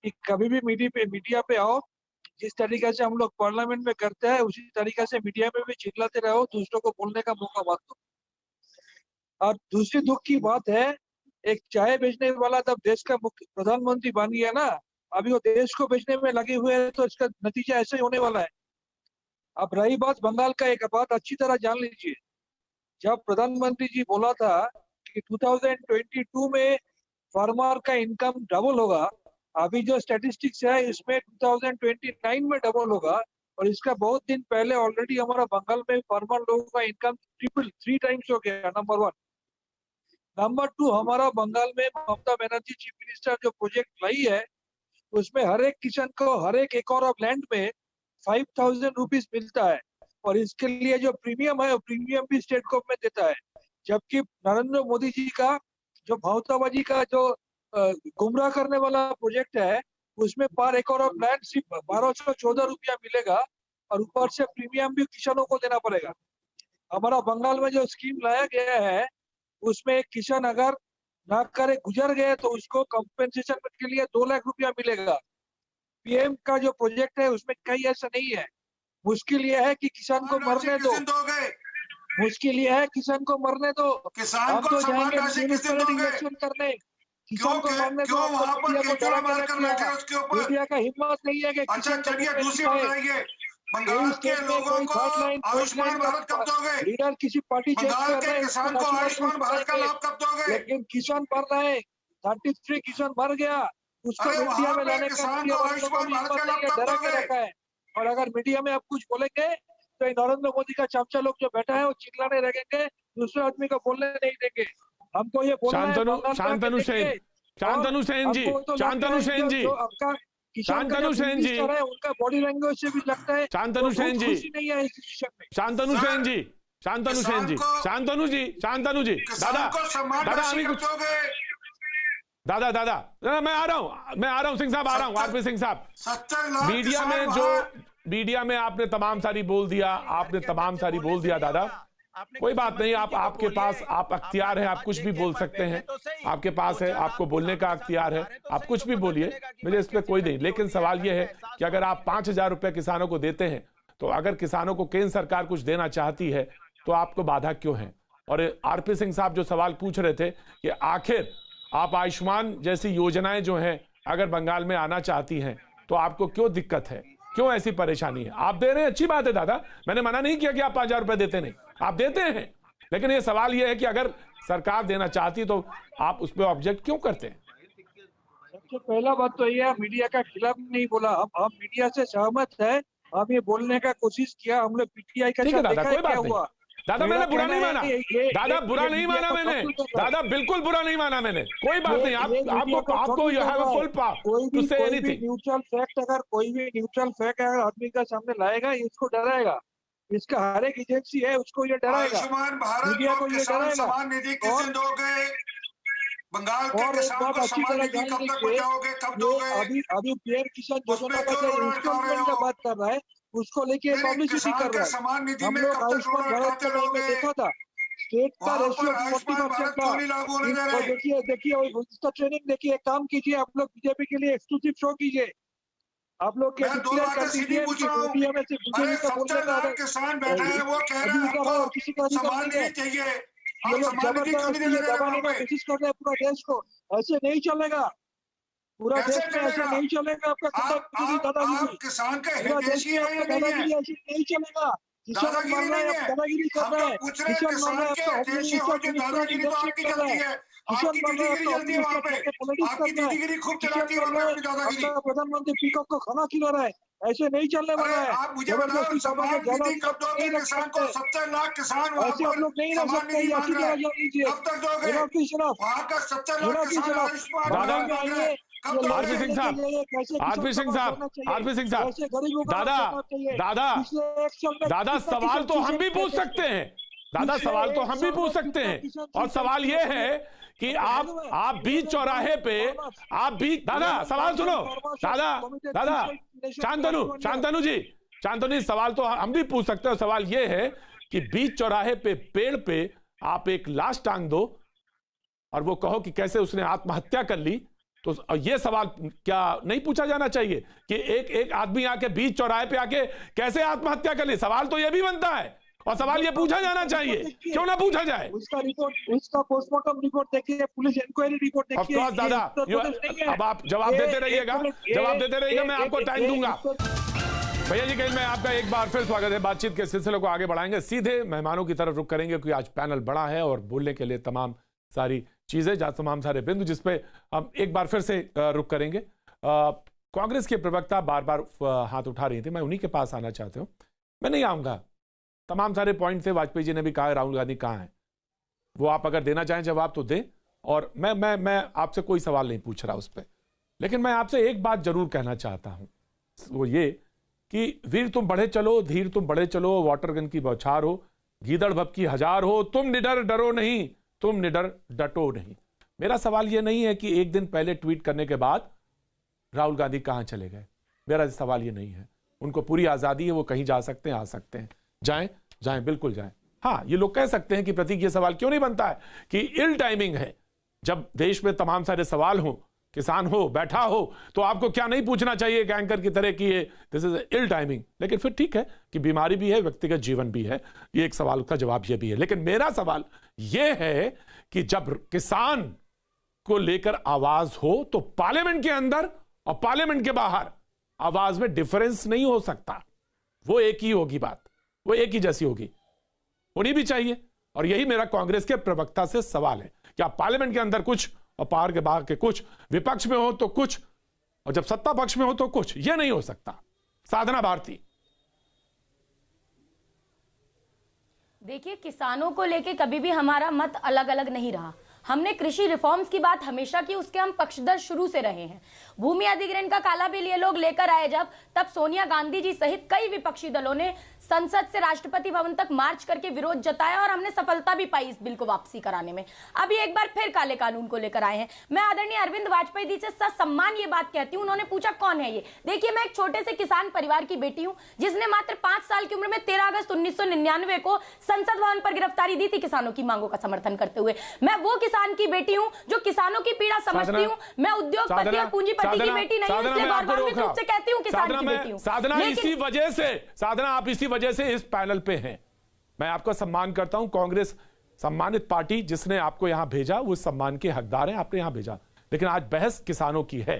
कि कभी भी मीडिया पे आओ, जिस तरीके से हम लोग पार्लियामेंट में करते हैं उसी तरीके से मीडिया में भी चिल्लाते रहो, दूसरों को बोलने का मौका मत दो। और दूसरी दुख की बात है, एक चाय बेचने वाला जब देश का प्रधानमंत्री बन गया ना, अभी वो देश को बेचने में लगे हुए हैं, तो इसका नतीजा ऐसे ही होने वाला है। अब रही बात बंगाल का, एक बात अच्छी तरह जान लीजिए, जब प्रधानमंत्री जी बोला था कि 2022 में फार्मर का इनकम डबल होगा, अभी जो स्टैटिस्टिक्स है इसमें 2029 में डबल होगा, और इसका बहुत दिन पहले ऑलरेडी हमारा बंगाल में फार्मर लोगों का इनकम 3 टाइम्स हो गया। नंबर 1। नंबर 2, हमारा बंगाल में ममता बनर्जी चीफ मिनिस्टर जो प्रोजेक्ट लाई है उसमें हर एक किसान को हर एक एकड़ ऑफ लैंड में 5000 रुपीज मिलता है, और इसके लिए जो प्रीमियम है वो प्रीमियम भी स्टेट गवर्नमेंट देता है। जबकि नरेंद्र मोदी जी का जो भावताबाजी का जो गुमराह करने वाला प्रोजेक्ट है उसमें पर एकड़ ऑफ लैंड सिर्फ 1214 रुपया मिलेगा, और ऊपर से प्रीमियम भी किसानों को देना पड़ेगा। हमारा बंगाल में जो स्कीम लाया गया है उसमें एक किसान अगर ना करे गुजर गए तो उसको कंपेंसेशन के लिए 2 लाख रुपया मिलेगा। पीएम का जो प्रोजेक्ट है उसमें कहीं ऐसा नहीं है। मुश्किल ये है कि किसान को मरने दो, मुश्किल ये है किसान को मरने दो। किसान को जाएंगे इलेक्शन करने, किसान को मरने दो। मीडिया का हिम्मत नहीं है कि अच्छा चलिए दूसरी बताइए, बंगाल के लोगों को आयुष्मान भारत कब दोगे? लीडर किसी पार्टी बंगाल के किसान को आयुष्मान भारत का लाभ कब दोगे? लेकिन किसान मर रहे हैं, 33 किसान मर गया, उसको मीडिया में लाने का डरा के रखा है। और अगर मीडिया में आप कुछ बोलेंगे तो नरेंद्र मोदी का चमचा लोग जो बैठा है वो चिल्लाने लगेंगे, दूसरे आदमी को बोलने नहीं देंगे। हमको ये बोलना है शांतनु सेन जी, उनका बॉडी लैंग्वेज से भी लगता है शांतनु सेन जी, नहीं है इस डिसीजन में। शांतनु जी, दादा मैं आ रहा हूँ सिंह साहब, आ रहा हूँ आरपी सिंह साहब। मीडिया में आपने तमाम सारी बोल दिया दादा, कोई बात नहीं, आपके पास आप अख्तियार है, आप कुछ भी बोल सकते हैं, आपके पास है, आपको बोलने का अख्तियार है, आप कुछ भी बोलिए, मुझे इस पर कोई नहीं। लेकिन सवाल यह है कि अगर आप 5000 रुपए किसानों को देते हैं, तो अगर किसानों को केंद्र सरकार कुछ देना चाहती है तो आपको बाधा क्यों है? और आरपी सिंह साहब जो सवाल पूछ रहे थे कि आखिर आप आयुष्मान जैसी योजनाएं जो हैं अगर बंगाल में आना चाहती हैं तो आपको क्यों दिक्कत है, क्यों ऐसी परेशानी है? आप दे रहे हैं, अच्छी बात है दादा, मैंने मना नहीं किया कि आप 5,000 रुपए देते नहीं, आप देते हैं, लेकिन ये सवाल ये है कि अगर सरकार देना चाहती तो आप उस पर ऑब्जेक्ट क्यों करते हैं? सबसे पहला बात तो ये, मीडिया का खिलाफ नहीं बोला, हम मीडिया से सहमत है, हम ये बोलने का कोशिश किया, हम लोग पीटीआई का दादा कोई बात नहीं दादा, मैंने बुरा नहीं माना दादा, बुरा नहीं माना मैंने दादा, बिल्कुल बुरा नहीं माना मैंने, कोई बात नहीं, आपको you have a full power to say anything. Neutral fact अगर कोई भी न्यूट्रल फैक्ट अगर आदमी का सामने लाएगा, इसको डराएगा, इसका हर एक एजेंसी है उसको ये डराएगा, मीडिया को ये डराएगा। बंगाल के किसान को सम्मान निधि कब तक पहुंचाओगे, कब दोगे? अभी पीएम किसान योजना का जो इंस्टॉलमेंट का बात कर रहा है, उसको लेके पब्लिसिटी कर रहा है। हम लोग आयुष्मान भारत का में देखा था, स्टेट का रेशियो 40% था। देखिए उसका ट्रेनिंग देखिए, एक काम कीजिए, आप लोग बीजेपी के लिए एक्सक्लूसिव शो कीजिए, आप लोग किसान बैठे हैं, वो कह रहे हैं किसी का सम्मान नहीं चाहिए, ये लोग जबरदस्ती दबाने का कोशिश कर रहे हैं पूरा देश को। ऐसे नहीं चलेगा, पूरा देश में ऐसे नहीं चलेगा। आपका दादागिरी, किसान का पूरा देश में आपका दादागिरी ऐसे नहीं चलेगा। किसान मर रहा है, दादागिरी कर रहा है, किसान मर रहा है, आपका किसान मर रहा है, किसान मर रहा है, आपका प्रधानमंत्री पीकॉक को खाना खिला रहा है। ऐसे नहीं चलने वाला है। आप मुझे बताओ, सम्मान निधि कब दोगे किसान को? 70 लाख किसान ऐसे आप लोग नहीं रह सकते, कब तक दोगे? वहाँ का 70 लाख किसान आरपी सिंह साहब, दादा सवाल तो हम भी पूछ सकते हैं, दादा सवाल तो हम भी पूछ सकते हैं, और सवाल ये है कि आप बीच चौराहे पे दादा सवाल सुनो, दादा शांतनु जी, सवाल तो हम भी पूछ सकते हैं। सवाल ये है कि बीच चौराहे पे पेड़ पे आप एक लाश टांग दो और वो कहो कि कैसे उसने आत्महत्या कर ली, तो ये सवाल क्या नहीं पूछा जाना चाहिए कि एक आदमी आके बीच चौराहे पे आके कैसे आत्महत्या कर ली? सवाल तो ये भी बनता है, और सवाल ये पूछा जाना चाहिए, क्यों ना पूछा जाए? उसका रिपोर्ट, उसका पोस्टमार्टम रिपोर्ट देखिए, पुलिस इंक्वायरी रिपोर्ट देखिए। ऑफ कोर्स दादा, अब आप जवाब देते रहिएगा, मैं आपको टाइम दूंगा। भैया जी कहीं मैं आपका एक बार फिर स्वागत है। बातचीत के सिलसिले को आगे बढ़ाएंगे, सीधे मेहमानों की तरफ रुक करेंगे, क्योंकि आज पैनल बड़ा है और बोलने के लिए तमाम सारी चीजें, तमाम सारे बिंदु, जिसपे हम एक बार फिर से रुक करेंगे। कांग्रेस के प्रवक्ता बार बार हाथ उठा रही थी, मैं उन्हीं के पास आना चाहता हूँ। मैं नहीं आऊंगा, तमाम सारे पॉइंट थे, वाजपेयी जी ने भी कहा राहुल गांधी कहाँ है, वो आप अगर देना चाहें जवाब तो दें, और मैं आपसे कोई सवाल नहीं पूछ रहा उस पर, लेकिन मैं आपसे एक बात जरूर कहना चाहता हूं, वो ये कि वीर तुम बढ़े चलो, धीर तुम बढ़े चलो, वाटर गन की बौछार हो, गीदड़ भपकी हजार हो, तुम निडर डरो नहीं, तुम निडर डटो नहीं। मेरा सवाल ये नहीं है कि एक दिन पहले ट्वीट करने के बाद राहुल गांधी कहां चले गए, मेरा सवाल ये नहीं है। उनको पूरी आजादी है, वो कहीं जा सकते हैं, आ सकते हैं, जाएं बिल्कुल जाएं। हाँ, ये लोग कह सकते हैं कि प्रतीक ये सवाल क्यों नहीं बनता है कि इल टाइमिंग है, जब देश में तमाम सारे सवाल हो, किसान हो, बैठा हो, तो आपको क्या नहीं पूछना चाहिए एक एंकर की तरह कि ये दिस इज इल टाइमिंग। लेकिन फिर ठीक है कि बीमारी भी है, व्यक्तिगत जीवन भी है, ये एक सवाल का जवाब ये भी है। लेकिन मेरा सवाल ये है कि जब किसान को लेकर आवाज हो तो पार्लियामेंट के अंदर और पार्लियामेंट के बाहर आवाज में डिफरेंस नहीं हो सकता, वो एक ही होगी बात, वो एक ही जैसी होगी, होनी भी चाहिए। और यही मेरा कांग्रेस के प्रवक्ता से सवाल है कि आप पार्लियामेंट के अंदर कुछ और बाहर के बाहर के कुछ, विपक्ष में हो तो कुछ और जब सत्ता पक्ष में हो तो कुछ, यह नहीं हो सकता। साधना भारती। देखिए, किसानों को लेके कभी भी हमारा मत अलग अलग नहीं रहा। हमने कृषि रिफॉर्म्स की बात हमेशा की, उसके हम पक्षधर शुरू से रहे हैं। भूमि अधिग्रहण का काला बिल ये लोग लेकर आए जब, तब सोनिया गांधी जी सहित कई विपक्षी दलों ने संसद से राष्ट्रपति भवन तक मार्च करके विरोध जताया और हमने सफलता भी पाई इस बिल को वापसी कराने में। अभी एक बार फिर काले कानून को लेकर आए हैं। मैं आदरणीय अरविंद वाजपेयी जी से ससम्मान ये बात कहती हूँ, उन्होंने पूछा कौन है ये। देखिए, मैं एक छोटे से किसान परिवार की बेटी हूँ जिसने मात्र 5 साल की उम्र में 13 अगस्त 1999 को संसद भवन पर गिरफ्तारी दी थी किसानों की मांगों का समर्थन करते हुए। मैं वो किसान की बेटी हूं जो किसानों की पीड़ा समझती हूं। मैं उद्योगपति और पूंजीपति की बेटी नहीं हूं, इसलिए गौरवान्वित रूप से कहती हूं किसान की बेटी हूं। साधना आप इसी वजह से इस पैनल पे हैं। मैं आपका सम्मान करता हूं, कांग्रेस सम्मानित पार्टी, जिसने आपको यहां भेजा वो सम्मान के हकदार हैं, आपने यहां भेजा। लेकिन आज बहस किसानों की है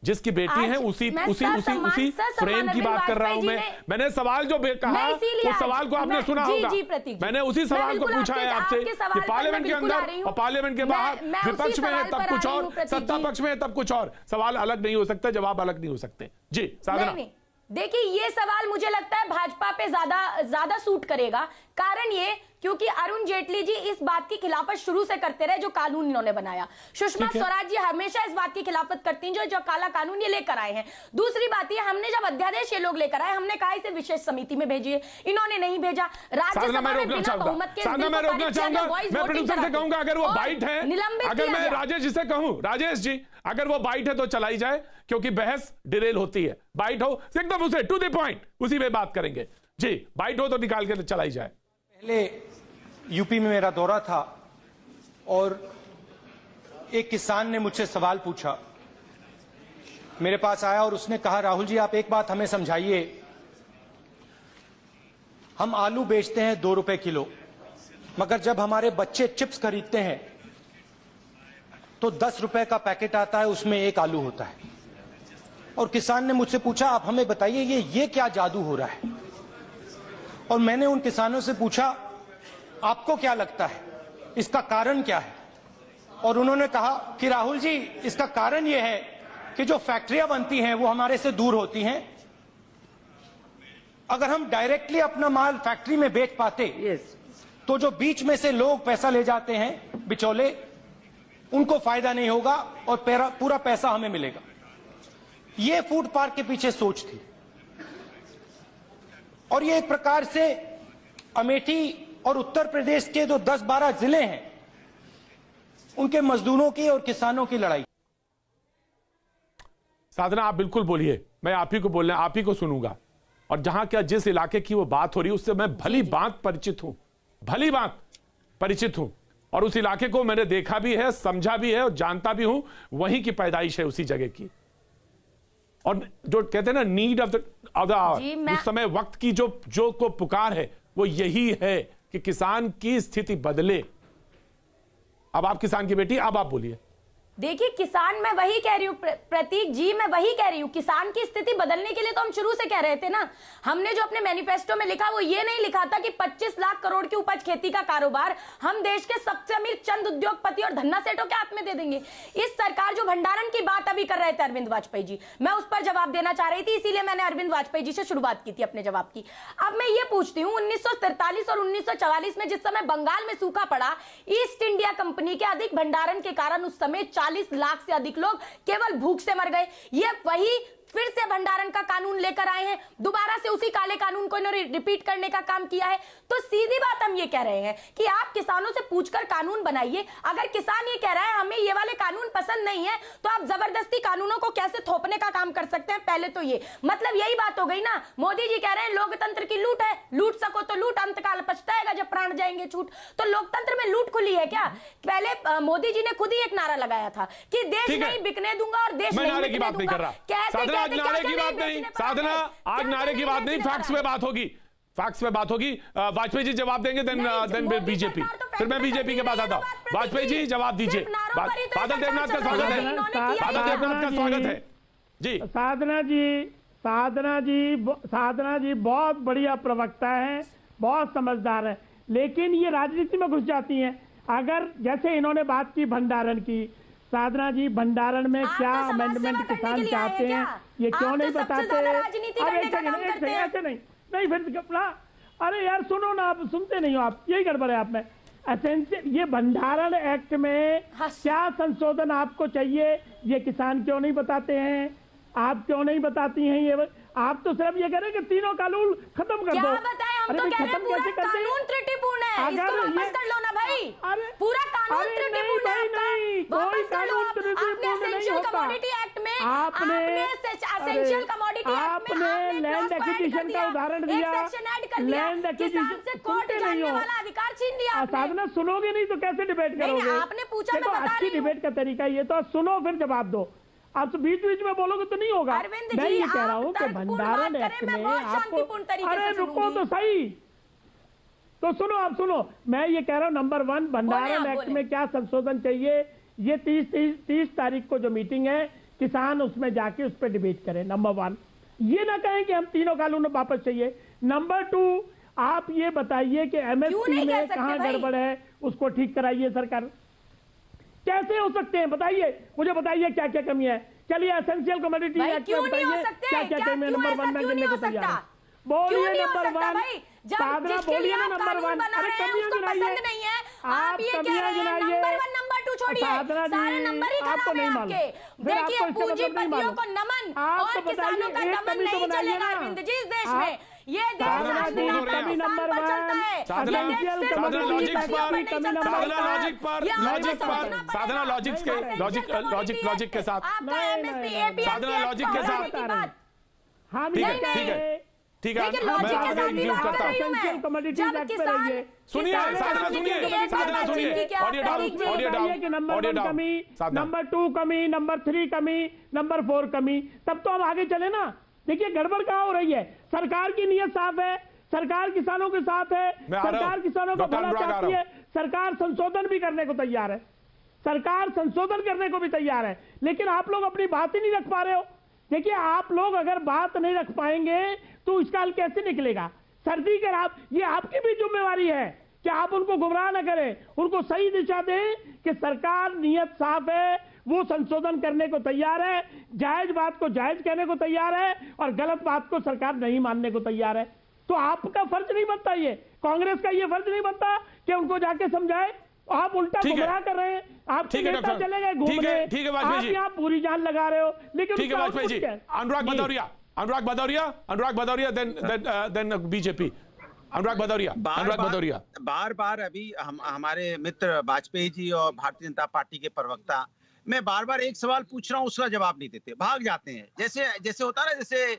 जिसकी बेटी है उसी फ्रेम की बात कर रहा हूं मैंने सवाल जो कहा उस सवाल को आपने सुना होगा। मैंने उसी सवाल को पूछा है आपसे कि पार्लियामेंट के अंदर और पार्लियामेंट के बाहर विपक्ष में है तब कुछ और, सत्ता पक्ष में है तब कुछ और। सवाल अलग नहीं हो सकता, जवाब अलग नहीं हो सकते। जी साधना। देखिए ये सवाल मुझे लगता है भाजपा पे ज्यादा सूट करेगा। कारण ये क्योंकि अरुण जेटली जी इस बात की खिलाफत शुरू से करते रहे जो कानून इन्होंने बनाया। सुषमा स्वराज जी हमेशा इस बात की खिलाफत करती हैं जो काला कानून ये लेकर आए हैं। दूसरी बात ये, हमने जब अध्यादेश ये लोग लेकर आए, हमने कहा इसे विशेष समिति में भेजिए, इन्होंने नहीं भेजा। राज्यसभा में बिना बहुमत के मैं रोकना चाहूंगा, मैं प्रोड्यूसर से कहूंगा अगर वो बाइट है, अगर मैं राजेश जी से कहूं, राजेश जी अगर वो बाइट है तो चलाई जाए, क्योंकि बहस डिरेल होती है। बाइट हो एकदम उसे टू द पॉइंट, उसी पे बात करेंगे। जी बाइट हो तो निकाल के चलाई जाए। पहले यूपी में मेरा दौरा था और एक किसान ने मुझसे सवाल पूछा, मेरे पास आया और उसने कहा राहुल जी आप एक बात हमें समझाइए, हम आलू बेचते हैं 2 रुपए किलो, मगर जब हमारे बच्चे चिप्स खरीदते हैं तो 10 रुपए का पैकेट आता है, उसमें 1 आलू होता है। और किसान ने मुझसे पूछा आप हमें बताइए ये क्या जादू हो रहा है। और मैंने उन किसानों से पूछा आपको क्या लगता है इसका कारण क्या है। और उन्होंने कहा कि राहुल जी इसका कारण यह है कि जो फैक्ट्रियां बनती हैं वो हमारे से दूर होती हैं। अगर हम डायरेक्टली अपना माल फैक्ट्री में बेच पाते तो जो बीच में से लोग पैसा ले जाते हैं बिचौले, उनको फायदा नहीं होगा और पूरा पैसा हमें मिलेगा। ये फूड पार्क के पीछे सोच थी। और ये एक प्रकार से अमेठी और उत्तर प्रदेश के जो 10-12 जिले हैं उनके मजदूरों की और किसानों की लड़ाई। साधना आप बिल्कुल बोलिए, मैं आप ही को बोलने, आप ही को सुनूंगा। और जहां क्या जिस इलाके की वो बात हो रही है उससे मैं भली बात परिचित हूं, भली बात परिचित हूं। और उस इलाके को मैंने देखा भी है, समझा भी है और जानता भी हूं। वहीं की पैदाइश है उसी जगह की। और जो कहते हैं ना नीड ऑफ द आवर, उस समय वक्त की जो को पुकार है वो यही है कि किसान की स्थिति बदले। अब आप किसान की बेटी, अब आप बोलिए। देखिए किसान, मैं वही कह रही हूँ प्रतीक जी, मैं वही कह रही हूँ, किसान की स्थिति बदलने के लिए तो हम शुरू से कह रहे थे ना। हमने जो अपने मैनिफेस्टो में लिखा वो ये नहीं लिखा था कि 25 लाख करोड़ की उपज खेती का कारोबार हम देश के सबसे अमीर चंद उद्योगपति और धन्ना सेठों के हाथ में दे देंगे। इस सरकार जो भंडारण की बात अभी कर रहे थे अरविंद वाजपेयी जी, मैं उस पर जवाब देना चाह रही थी, इसीलिए मैंने अरविंद वाजपेयी जी से शुरुआत की थी अपने जवाब की। अब मैं ये पूछती हूँ 1943 और 1944 में जिस समय बंगाल में सूखा पड़ा, ईस्ट इंडिया कंपनी के अधिक भंडारण के कारण उस समय 40 लाख से अधिक लोग केवल भूख से मर गए। ये वही फिर से भंडारण का कानून लेकर आए हैं, दोबारा से उसी काले कानून को इन्होंने रिपीट करने का काम किया है। तो सीधी बात हम ये कह रहे हैं कि आप किसानों से पूछकर कानून बनाइए। अगर किसान ये कह रहा है हमें ये वाले कानून पसंद नहीं है, तो आप जबरदस्ती कानूनों को कैसे थोपने का काम कर सकते हैं। पहले तो ये मतलब यही बात हो गई ना। मोदी जी कह रहे हैं लोकतंत्र की लूट है, लूट सको तो लूट, अंतकाल पछताएगा जब प्राण जाएंगे छूट। तो लोकतंत्र में लूट खुली है क्या? पहले मोदी जी ने खुद ही एक नारा लगाया था कि देश नहीं बिकने दूंगा और देश नहीं बिकने दूंगा। आज नारे की बात नहीं साधना, आज नारे की बात नहीं, फैक्ट्स पे बात होगी, फैक्ट्स पे बात होगी। वाजपेयी जी जवाब देंगे, देन बीजेपी, फिर मैं बीजेपी के पास आता हूं। वाजपेयी जी जवाब दीजिए। बादल देवनाथ का स्वागत है, बादल देवनाथ का स्वागत है जी। साधना जी बहुत बढ़िया प्रवक्ता है, बहुत समझदार है, लेकिन ये राजनीति में घुस जाती हैं। अगर जैसे इन्होंने बात की भंडारण की, साधना जी भंडारण में क्या अमेंडमेंट किसान चाहते हैं ये क्यों नहीं बताते? ऐसे नहीं फिर अरे यार सुनो ना, आप सुनते नहीं हो, आप यही गड़बड़ है आप में। एसेंशियल ये भंडारण एक्ट में क्या संशोधन आपको चाहिए, ये किसान क्यों नहीं बताते हैं? आप क्यों नहीं बताती हैं ये? आप तो सिर्फ ये कह रहे हैं कि तीनों कानून खत्म कर दो। हम तो कह रहे हैं पूरा कानून त्रुटिपूर्ण है, इसको वापस कर लो ना भाई। पूरा कानून त्रुटिपूर्ण है, वापस कर लो। आपने एसेंशियल कमोडिटी एक्ट में आपने एसेंशियल कमोडिटी एक्ट में लैंड एक्विजिशन का उदाहरण दिया, लैंड एक्विजिशन से कोर्ट जाने वाला अधिकार छीन लिया। साधना सुनोगे नहीं तो कैसे डिबेट करोगे? आपने पूछा, मैं बता रही हूं। अच्छी डिबेट का तरीका ये तो सुनो फिर जवाब दो। आप तो बीच बीच में बोलोगे तो नहीं होगा। मैं ये कह रहा हूँ कि भंडारण एक्ट में आपको, अरे रुको तो सही, तो सुनो, आप सुनो। मैं ये कह रहा हूँ नंबर 1 भंडारण एक्ट में क्या संशोधन चाहिए। ये 30 तारीख को जो मीटिंग है किसान उसमें जाके उस पर डिबेट करें। नंबर 1, ये ना कहें कि हम तीनों कानून वापस चाहिए। नंबर 2, आप ये बताइए कि एमएसपी में कहां गड़बड़ है, उसको ठीक कराइए सरकार। कैसे हो सकते हैं बताइए, मुझे बताइए क्या क्या कमी है। चलिए एसेंशियल कमोडिटी एक्ट में बताइए क्या क्या कमी है। नंबर 1 में गिनने को तैयार, बोलिए नंबर 1, साधना बोलिए ना नंबर 1। अरे कमियां गिनाइए, आप कमियां गिनाइए। नंबर 2 छोड़िए, सारे नंबर ही खराब है आपके। देखिए पूंजीपतियों को नमन और किसानों का दमन नहीं चलेगा अरविंद जी इस देश में। ये देश कमी नंबर 1, साधना लॉजिक के साथ, साधना लॉजिक के साथ। हाँ ठीक है, मैं इंक्लूड करता हूं। सुनिए साधना सुनिए, नंबर 2 कमी, नंबर 3 कमी, नंबर 4 कमी, तब तो हम आगे चले ना। देखिए गड़बड़ कहां हो रही है। सरकार की नीयत साफ है, सरकार किसानों के साथ है, सरकार किसानों को भला चाहती है, सरकार संशोधन भी करने को तैयार है, सरकार संशोधन करने को भी तैयार है, लेकिन आप लोग अपनी बात ही नहीं रख पा रहे हो। देखिए आप लोग अगर बात नहीं रख पाएंगे तो इसका हल कैसे निकलेगा। सर्दी के आप, ये आपकी भी जिम्मेवारी है कि आप उनको गुमराह न करें, उनको सही दिशा दें कि सरकार नीयत साफ है, वो संशोधन करने को तैयार है, जायज बात को जायज कहने को तैयार है और गलत बात को सरकार नहीं मानने को तैयार है। तो आपका फर्ज नहीं बनता, ये कांग्रेस का ये फर्ज नहीं बनता कि उनको जाके समझाए। आप उल्टा गुमराह कर रहे हैं। आप चले गए घूमने, आप यहाँ पूरी जान लगा रहे हो, लेकिन ठीक है वाजपेयी जी। अनुराग भदौरिया, देन बीजेपी। अनुराग भदौरिया बार बार अभी हमारे मित्र वाजपेयी जी और भारतीय जनता पार्टी के प्रवक्ता, मैं बार बार एक सवाल पूछ रहा हूँ उसका जवाब नहीं देते, भाग जाते हैं। जैसे होता है ना, जैसे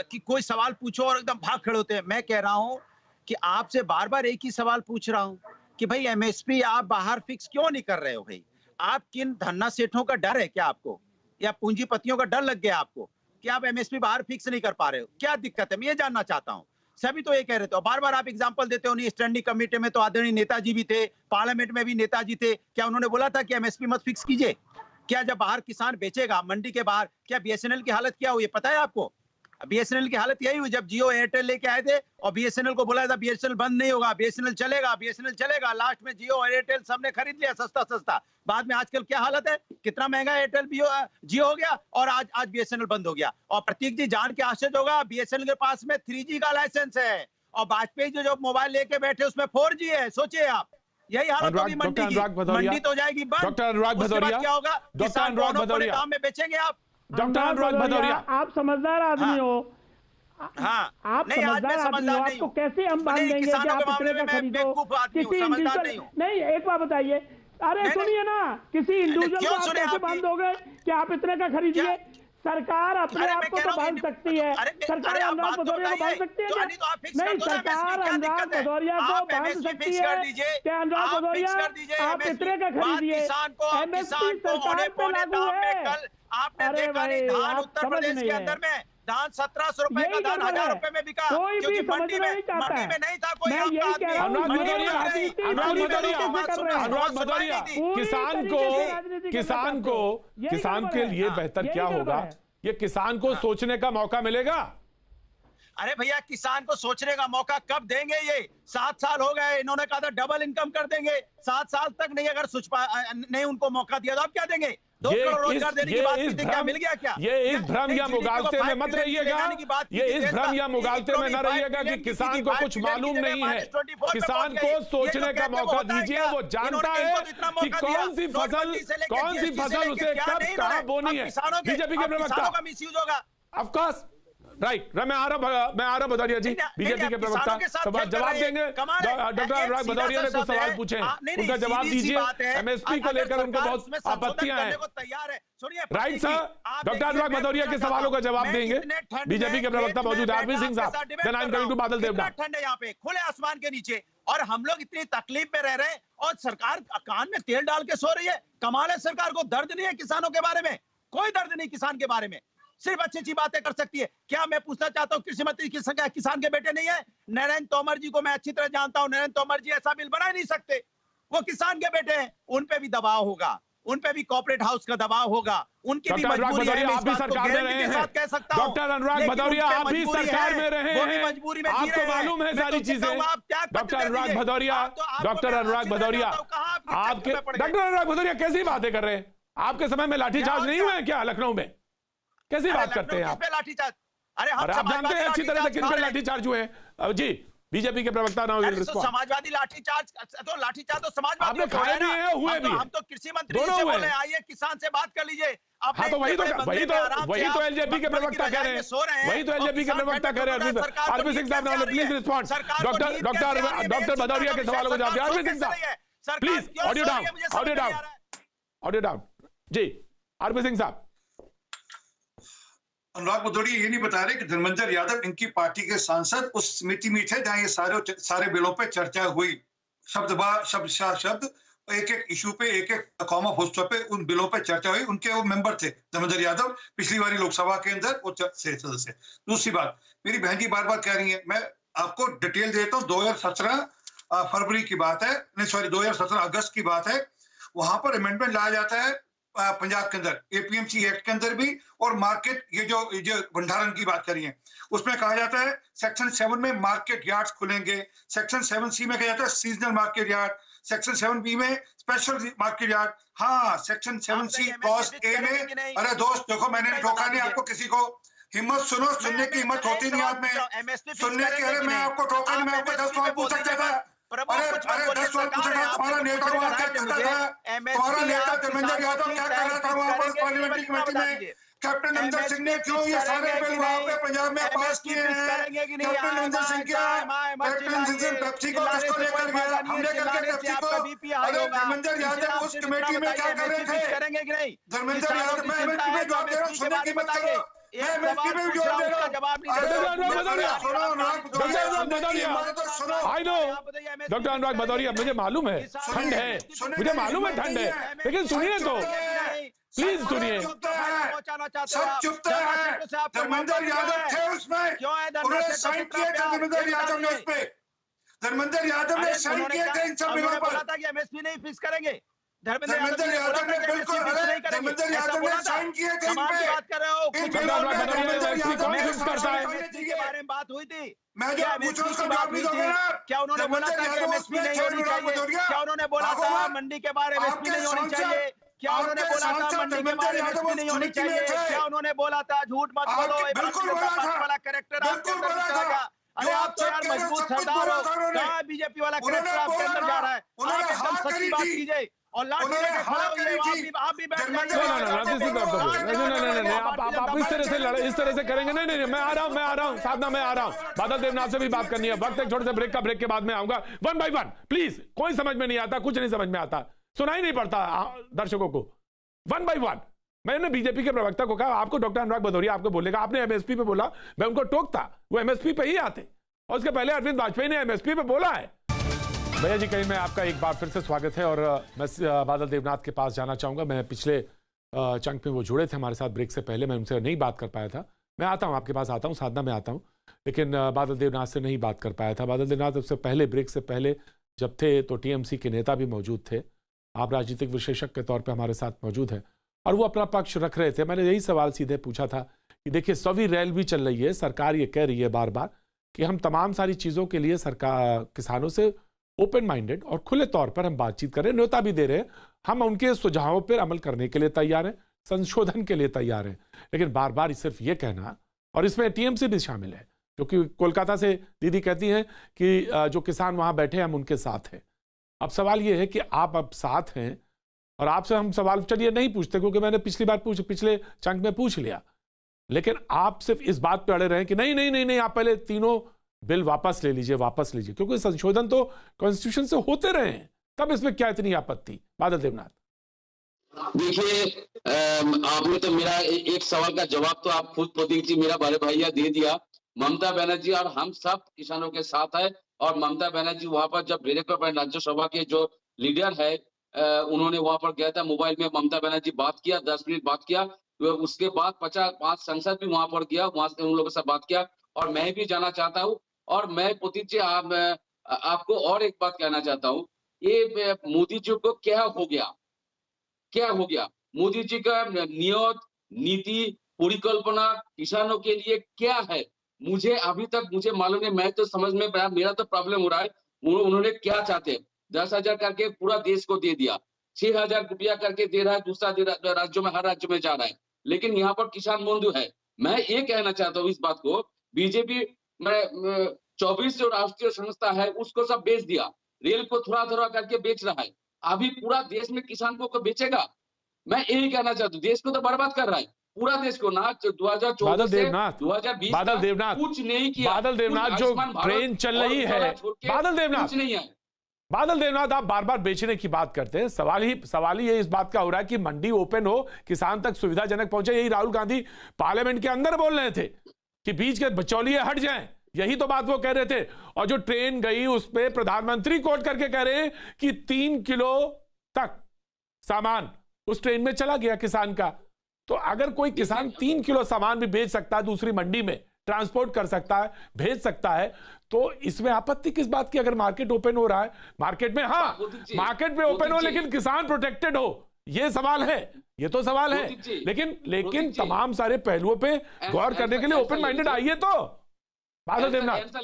कि कोई सवाल पूछो और एकदम भाग खड़े होते हैं। मैं कह रहा हूँ कि आपसे बार बार एक ही सवाल पूछ रहा हूँ कि भाई एमएसपी आप बाहर फिक्स क्यों नहीं कर रहे हो भाई? आप किन धन्ना सेठों का डर है क्या आपको, या पूंजीपतियों का डर लग गया आपको कि आप एमएसपी बाहर फिक्स नहीं कर पा रहे हो? क्या दिक्कत है, मैं ये जानना चाहता हूँ। सभी तो ये कह रहे थे, बार बार आप एग्जांपल देते हो। नहीं, स्टैंडिंग कमेटी में तो आदरणीय नेताजी भी थे, पार्लियामेंट में भी नेताजी थे। क्या उन्होंने बोला था कि एमएसपी मत फिक्स कीजिए? क्या जब बाहर किसान बेचेगा मंडी के बाहर, क्या बीएसएनएल की हालत क्या हुई पता है आपको? बीएसएनएल की हालत यही हुई जब जियो एयरटेल लेके आए थे और बीएसएनएल को बोला था बीएसएनएल बंद नहीं होगा, बीएसएनएल चलेगा। लास्ट में जियो और एयरटेल सबने खरीद लिया सस्ता। बाद में आजकल क्या हालत है, कितना महंगा एयरटेल जियो हो गया और आज बीएसएनएल बंद हो गया। और प्रतीक जी जान के आश्चर्य होगा, बीएसएनएल के पास में 3G का लाइसेंस है और वाजपेयी जी जो मोबाइल लेके बैठे उसमें 4G है। सोचिए आप, यही हालत होगी मंडी की। मंडी तो जाएगी बंद। डॉक्टर अनुराग भदौरिया, क्या होगा? डॉक्टर अनुराग भदौरिया दाम में बेचेंगे आप। डॉक्टर अनुराग भदौरिया, आप समझदार आदमी हो। हाँ, आप समझदार आदमी हो, आपको कैसे हम बांध देंगे कि आप इतने का खरीदो? किसी इंडिविजुअल नहीं, एक बार बताइए। अरे सुनिए ना, किसी इंडिविजुअल को आप कैसे बांध दोगे कि आप इतने का खरीदिए? सरकार अपने आप को तो बांध सकती है। सरकार अनुराग भदौरिया को बांध सकती है क्या? नहीं, सरकार अनुराग भदौरिया को बांध सकती है क्या? अनुराग भदौरिया आप इतने का खरीदिए, एमएसपी सरकार पे लागू है। आपने देखा नहीं, धान उत्तर प्रदेश के अंदर में धान 1700 रुपए का धान 1000 रुपए में बिका, क्योंकि मंडी में नहीं था कोई। अनुराग भदौरिया, किसान के लिए बेहतर क्या होगा? ये किसान को सोचने का मौका मिलेगा। अरे भैया, किसान को सोचने का मौका कब देंगे? ये 7 साल हो गए, इन्होंने कहा था डबल इनकम कर देंगे। 7 साल तक नहीं, अगर नहीं उनको मौका दिया तो आप क्या देंगे? 2 करोड़ रोजगार देने की बात की थी, क्या मिल गया? क्या ये इस भ्रम या मुगालते में मत रहिएगा, ये इस भ्रम या मुगालते में न रहिएगा कि किसान को कुछ मालूम नहीं है। किसान को सोचने का मौका दीजिए, वो जानता है कि कौन सी फसल उसे कब कहां बोनी है। बीजेपी के प्रवक्ता का मिसयूज होगा। Of course, right. मैं आ रहा भदौरिया जी, बीजेपी के प्रवक्ता जवाब देंगे। डॉक्टर अनुराग भदौरिया ने कुछ सवाल पूछे हैं, उनका जवाब दीजिए। एमएसपी को लेकर उनको बहुत आपत्तियां हैं। राइट सर, डॉक्टर अनुराग भदौरिया के सवालों का जवाब देंगे बीजेपी के प्रवक्ता मौजूद आरपी सिंह साहब। Then I am coming to Badal Deora. ठंड है यहाँ पे खुले आसमान के नीचे और हम लोग इतनी तकलीफ में रह रहे हैं और सरकार कान में तेल डाल के सो रही है। कमाल है, सरकार को दर्द नहीं है किसानों के बारे में, कोई दर्द नहीं किसान के बारे में, सिर्फ अच्छी बातें कर सकती है। क्या मैं पूछना चाहता हूँ, कृषि मंत्री किसान के बेटे नहीं है? नरेंद्र तोमर जी को मैं अच्छी तरह जानता हूँ। नरेंद्र तोमर जी ऐसा बिल बना ही नहीं सकते, वो किसान के बेटे हैं, उन पे भी दबाव होगा। उन पे भी कॉर्पोरेट हाउस का दबाव होगा, उनकी भी मजबूरी है। आप भी सरकार में रहे हैं डॉक्टर अनुराग भदौरिया, आप भी सरकार में रहे हैं, आपको मालूम है सारी चीजें। डॉक्टर अनुराग भदौरिया, डॉक्टर अनुराग भदौरिया, आपके डॉक्टर अनुराग भदौरिया कैसी बातें कर रहे हैं? आपके समय में लाठीचार्ज नहीं हुए क्या लखनऊ में? कैसी बात करते हैं आप? लाठीचार्ज, अरे आप जानते हैं अच्छी तरह से किन पे लाठीचार्ज हुए हैं? जी, बीजेपी के प्रवक्ता ना तो समाजवादी लाठीचार्ज तो समाजवादी आपने खाए भी है, हुए भी। हम तो कृषि मंत्री से बोले आइए किसान से बात कर लीजिए। हाँ तो वही तो एलजेपी के प्रवक्ता कह रहे हैं, वही तो एलजेपी के प्रवक्ता कह रहे हैं। आरपी सिंह साहब ने प्लीज रिस्पॉन्ड डॉक्टर भदौरिया के सवालों को जवाब दिया। आरपी सिंह साहब please, audio down ji. RP Singh साहब, अनुराग भदौरिया ये नहीं बता रहे कि धर्मेंद्र यादव इनकी पार्टी के सांसद उस समिति में थे जहां ये सारे बिलों पे चर्चा हुई, शब्द एक एक इशू पे, एक एक कॉमा फुल पे उन बिलों पे चर्चा हुई। उनके वो मेंबर थे धर्मेंद्र यादव, पिछली बारी लोकसभा के अंदर वो सदस्य। दूसरी बात, मेरी बहन जी बार बार कह रही है, मैं आपको डिटेल देता हूँ। 2017 फरवरी की बात है, नहीं सॉरी 2017 अगस्त की बात है। वहां पर अमेंडमेंट लाया जाता है पंजाब के अंदर एपीएमसी एक्ट के अंदर भी, और मार्केट ये जो भंडारण की बात करी है उसमें कहा जाता है सेक्शन 7 में मार्केट यार्ड्स खुलेंगे, सेक्शन 7C में कहा जाता है seasonal market yard, section 7B में स्पेशल मार्केट यार्ड। हाँ, सेक्शन 7C क्लॉज ए में, अरे दोस्त देखो मैंने ठोका नहीं आपको, किसी को हिम्मत सुनो, सुनने की हिम्मत होती नहीं आप में सुनने की। अरे मैं आपको ठोका नहीं, मैं आपको 10 सवाल पूछ सकता था। अरे 10 सवाल पूछा था। तुम्हारा नेता वहां क्या करता था? तुम्हारा नेता धर्मेंद्र यादव क्या कर रहा था वहां पर पार्लियामेंट्री कमेटी में? कैप्टन अमरिंदर सिंह ने क्यों ये सारे बिल वहां पे पंजाब में पास किए हैं? कैप्टन अमरिंदर सिंह क्या, कैप्टन सिंह पेप्सी को किसको लेकर गया? हमने करके पेप्सी को। अरे धर्मेंद्र यादव उस कमेटी में क्या कर रहे थे? धर्मेंद्र यादव, मैं एमएसपी में जवाब दे रहा हूँ, सुनने की मत करो। एमएसपी में जवाब दे रहा हूँ। डॉक्टर अनुराग भदौरिया, मुझे मालूम है ठंड है, मुझे मालूम है ठंड है, लेकिन सुनिए तो प्लीज सुनिए। सब चुपते हैं। धर्मेंद्र यादव थे उसमें, उन्होंने साइन किए थे धर्मेंद्र यादव ने उस पे। धर्मेंद्र यादव ने साइन किए थे इन सब बिलों पर। एमएसपी नहीं फिक्स करेंगे। धर्मेंद्र यादव ने बिल्कुल, धर्मेंद्र यादव ने साइन किए थे इन पे। बात कर रहे हो के बारे में बात हुई थी, मैं जो पूछूं उसका जवाब नहीं दोगे ना? क्या उन्होंने बोला था कि एमएसपी नहीं होनी चाहिए? क्या उन्होंने बोला था मंडी के बारे में एमएसपी नहीं होनी चाहिए? क्या उन्होंने बोला था मंडी के बारे में एमएसपी नहीं होनी चाहिए? क्या उन्होंने बोला था झूठ मत बोलो, बिल्कुल वाला कैरेक्टर आपके अंदर जाएगा? अरे आप तो यार मजबूत सरदार हो, कहाँ बीजेपी वाला कैरेक्टर आपके अंदर जा रहा है? आप एकदम सच्ची बात कीजिए और आप भी आप इस तरह से करेंगे? नहीं, मैं आ रहा हूँ साधना, मैं आ रहा हूँ। बादल देवनाथ से भी बात करनी है, वक्त एक छोटे से ब्रेक के बाद में आऊंगा। 1 by 1 प्लीज। कोई समझ में नहीं आता, कुछ नहीं समझ में आता, सुनाई नहीं पड़ता दर्शकों को। 1 by 1 मैंने बीजेपी के प्रवक्ता को कहा, आपको डॉक्टर अनुराग भदौरिया आपको बोलेगा, आपने एमएसपी पे बोला, मैं उनको टोकता, वो एमएसपी पे ही आते, और उसके पहले अरविंद वाजपेयी ने एमएसपी पे बोला है। भैया जी, कहीं में आपका एक बार फिर से स्वागत है, और मैं बादल देवनाथ के पास जाना चाहूंगा। मैं पिछले चंक में वो जुड़े थे हमारे साथ ब्रेक से पहले, मैं उनसे नहीं बात कर पाया था। मैं आता हूं, आपके पास आता हूं, साधना में आता हूं, लेकिन बादल देवनाथ से नहीं बात कर पाया था। बादल देवनाथ उससे पहले, ब्रेक से पहले जब थे तो टीएमसी के नेता भी मौजूद थे, आप राजनीतिक विशेषज्ञ के तौर पर हमारे साथ मौजूद हैं, और वो अपना पक्ष रख रहे थे। मैंने यही सवाल सीधे पूछा था कि देखिए, सवी रैल भी चल रही है, सरकार ये कह रही है बार बार कि हम तमाम सारी चीज़ों के लिए सरकार किसानों से ओपन माइंडेड और खुले तौर पर हम बातचीत करें, न्योता भी दे रहे हैं, हम उनके सुझावों पर अमल करने के लिए तैयार हैं, संशोधन के लिए तैयार हैं। लेकिन बार बार सिर्फ ये कहना, और इसमें टीएमसी भी शामिल है, क्योंकि कोलकाता से दीदी कहती हैं कि जो किसान वहां बैठे हैं हम उनके साथ हैं। अब सवाल ये है कि आप अब साथ हैं, और आपसे हम सवाल चलिए नहीं पूछते, क्योंकि मैंने पिछले चंक में पूछ लिया, लेकिन आप सिर्फ इस बात पे अड़े रहे कि नहीं, आप पहले तीनों बिल वापस ले लीजिए, क्योंकि संशोधन तो कॉन्स्टिट्यूशन से होते रहे हैं, तब इसमें क्या इतनी आपत्ति? बादल देवनाथ, देखिए, आपने तो मेरा एक सवाल का जवाब तो आप खुद प्रतीक जी, मेरा बड़े भैया, दे दिया। ममता बनर्जी और हम सब किसानों के साथ है, और ममता बनर्जी वहां पर जब डायरेक्टर राज्यसभा के जो लीडर है, उन्होंने वहां पर गया था, मोबाइल में ममता बनर्जी बात किया, 10 मिनट बात किया, उसके बाद 5 सांसद भी वहां पर गया, वहां से उन लोगों से बात किया, और मैं भी जाना चाहता हूँ। और मैं प्रतीक जी आपको और एक बात कहना चाहता हूँ, ये मोदी जी को क्या हो गया? क्या हो गया? मोदी जी का नियत, नीति, परिकल्पना किसानों के लिए क्या है? मुझे अभी तक मुझे मालूम नहीं, मैं तो समझ में मेरा तो प्रॉब्लम हो रहा है उन्होंने क्या चाहते हैं। 10,000 करके पूरा देश को दे दिया, 6,000 रुपया करके दे रहा है, दूसरा राज्यों में, हर राज्य में जा रहा है, लेकिन यहाँ पर किसान बंधु है। मैं ये कहना चाहता हूँ इस बात को, बीजेपी में 24 जो राष्ट्रीय संस्था है उसको सब बेच दिया, रेल को थोड़ा थोड़ा करके बेच रहा है, अभी पूरा देश में किसान को बेचेगा? मैं यही कहना चाहता हूँ, देश को तो बर्बाद कर रहा है, पूरा देश को ना 2014 से 2020 बादल देवनाथ कुछ नहीं किया। बादल देवनाथ, जो ट्रेन चल रही है, बादल देवनाथ कुछ नहीं है। बादल देवनाथ, आप बार बार बेचने की बात करते हैं, सवाल ही इस बात का हो रहा है कि मंडी ओपन हो, किसान तक सुविधाजनक पहुंचे। यही राहुल गांधी पार्लियामेंट के अंदर बोल रहे थे कि बीच के बिचौलिए हट जाएं, यही तो बात वो कह रहे थे। और जो ट्रेन गई उस पर प्रधानमंत्री कोट करके कह रहे हैं कि 3 किलो तक सामान उस ट्रेन में चला गया किसान का। तो अगर कोई किसान 3 किलो सामान भी बेच सकता है, दूसरी मंडी में ट्रांसपोर्ट कर सकता है, भेज सकता है, तो इसमें आपत्ति किस बात की? अगर मार्केट ओपन हो रहा है, मार्केट में, हाँ मार्केट में ओपन हो लेकिन किसान प्रोटेक्टेड हो, ये सवाल है, ये तो सवाल है। लेकिन तमाम सारे पहलुओं पे गौर करने के लिए ओपन माइंडेड आइए। तो बादल देवनाथ आंसर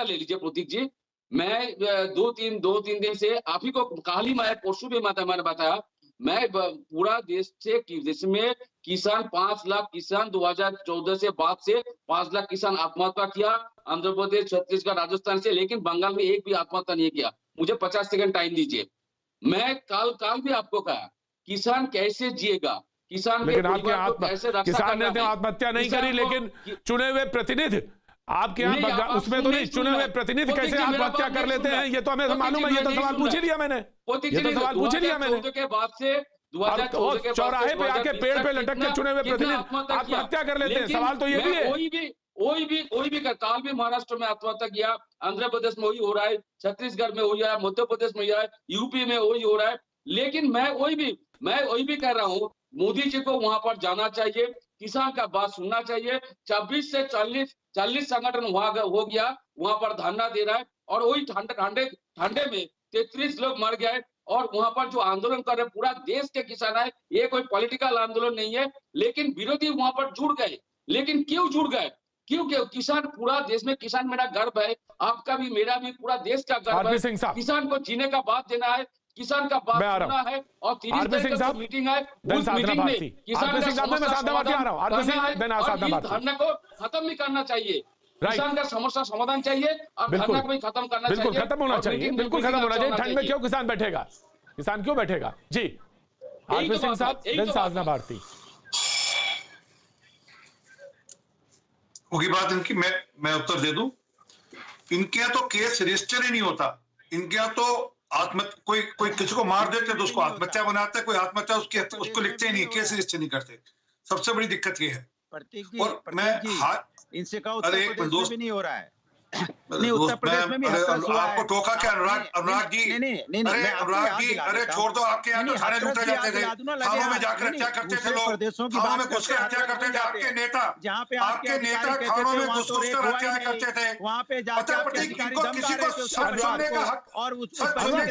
ले लीजिए प्रतीक जी। मैं दो तीन दिन से आप ही को कल ही मैं परसों भी मैंने बताया, मैं पूरा देश में किसान 5 लाख किसान 2014 से बाद से 5 लाख किसान आत्महत्या किया, आंध्र प्रदेश, छत्तीसगढ़, राजस्थान से, लेकिन बंगाल में एक भी आत्महत्या नहीं किया। मुझे 50 सेकंड टाइम दीजिए। मैं कल भी आपको कहा किसान कैसे जिएगा, किसान लेकिन आपके किसान ने आत्महत्या नहीं करी, लेकिन चुने हुए प्रतिनिधि आपके यहाँ उसमें तो नहीं, चुने हुए प्रतिनिधि कैसे आत्महत्या कर लेते हैं, ये तो हमें मालूम है। ये तो सवाल पूछ ही लिया मैंने, ये तो सवाल पूछ ही लिया मैंने के बाद से 2014 के चौराहे पे आके पेड़ पे लटक के चुने हुए प्रतिनिधि आत्महत्या कर लेते हैं। सवाल तो ये भी है। कोई भी काल भी महाराष्ट्र में आत्महत्या किया, आंध्र प्रदेश में वही हो रहा है, छत्तीसगढ़ में वही हो रहा है, मध्य प्रदेश में हो रहा है, यूपी में वही हो रहा है। लेकिन मैं वही भी कह रहा हूँ, मोदी जी को वहां पर जाना चाहिए, किसान का बात सुनना चाहिए। 26 से 40 संगठन वहां हो गया, वहां पर धरना दे रहा है, और वही ठंडे में 33 लोग मर गए। और वहां पर जो आंदोलन कर रहे पूरा देश के किसान है, ये कोई पॉलिटिकल आंदोलन नहीं है, लेकिन विरोधी वहां पर जुड़ गए। लेकिन क्यों जुड़ गए? क्योंकि किसान, पूरा देश में किसान मेरा गर्व है, आपका भी मेरा भी, पूरा देश का गर्व है। किसान को जीने का बात देना है, किसान का बात सुनना है, और 30 तारीख को मीटिंग है, उस मीटिंग में किसान का धरना को खत्म भी करना चाहिए। किसान का समस्या समाधान चाहिए और धरना को भी खत्म करना चाहिए, बिल्कुल खत्म होना चाहिए, बिल्कुल खत्म होना चाहिए। ठंड में क्यों किसान बैठेगा? किसान क्यों बैठेगा? जी आरपी सिंह साहब, देन साधना भारती। होगी बात इनकी, मैं उत्तर दे दूं। इनके यहाँ तो केस रजिस्टर ही नहीं होता, इनके यहाँ तो कोई किसी को मार देते तो उसको आत्महत्या बनाते, कोई आत्महत्या उसको लिखते ही नहीं, केस रजिस्टर नहीं करते। सबसे बड़ी दिक्कत ये है। और मैं इनसे कहा उत्तर प्रदेश में भी नहीं हो रहा है। नहीं, उत्तर प्रदेश में भी आपको टोका क्या अनुराग जी? अरे अनुराग जी, अरे छोड़ दो, आपके यहाँ तो थाने लूटे जाते थे, थानों में जाकर हत्या करते थे लोग, थानों में घुसकर हत्या करते थे आपके नेता, आपके नेता थानों में घुसकर हत्या करते थे। वहाँ पे जाकर किसी को सुनने का हक और सुनने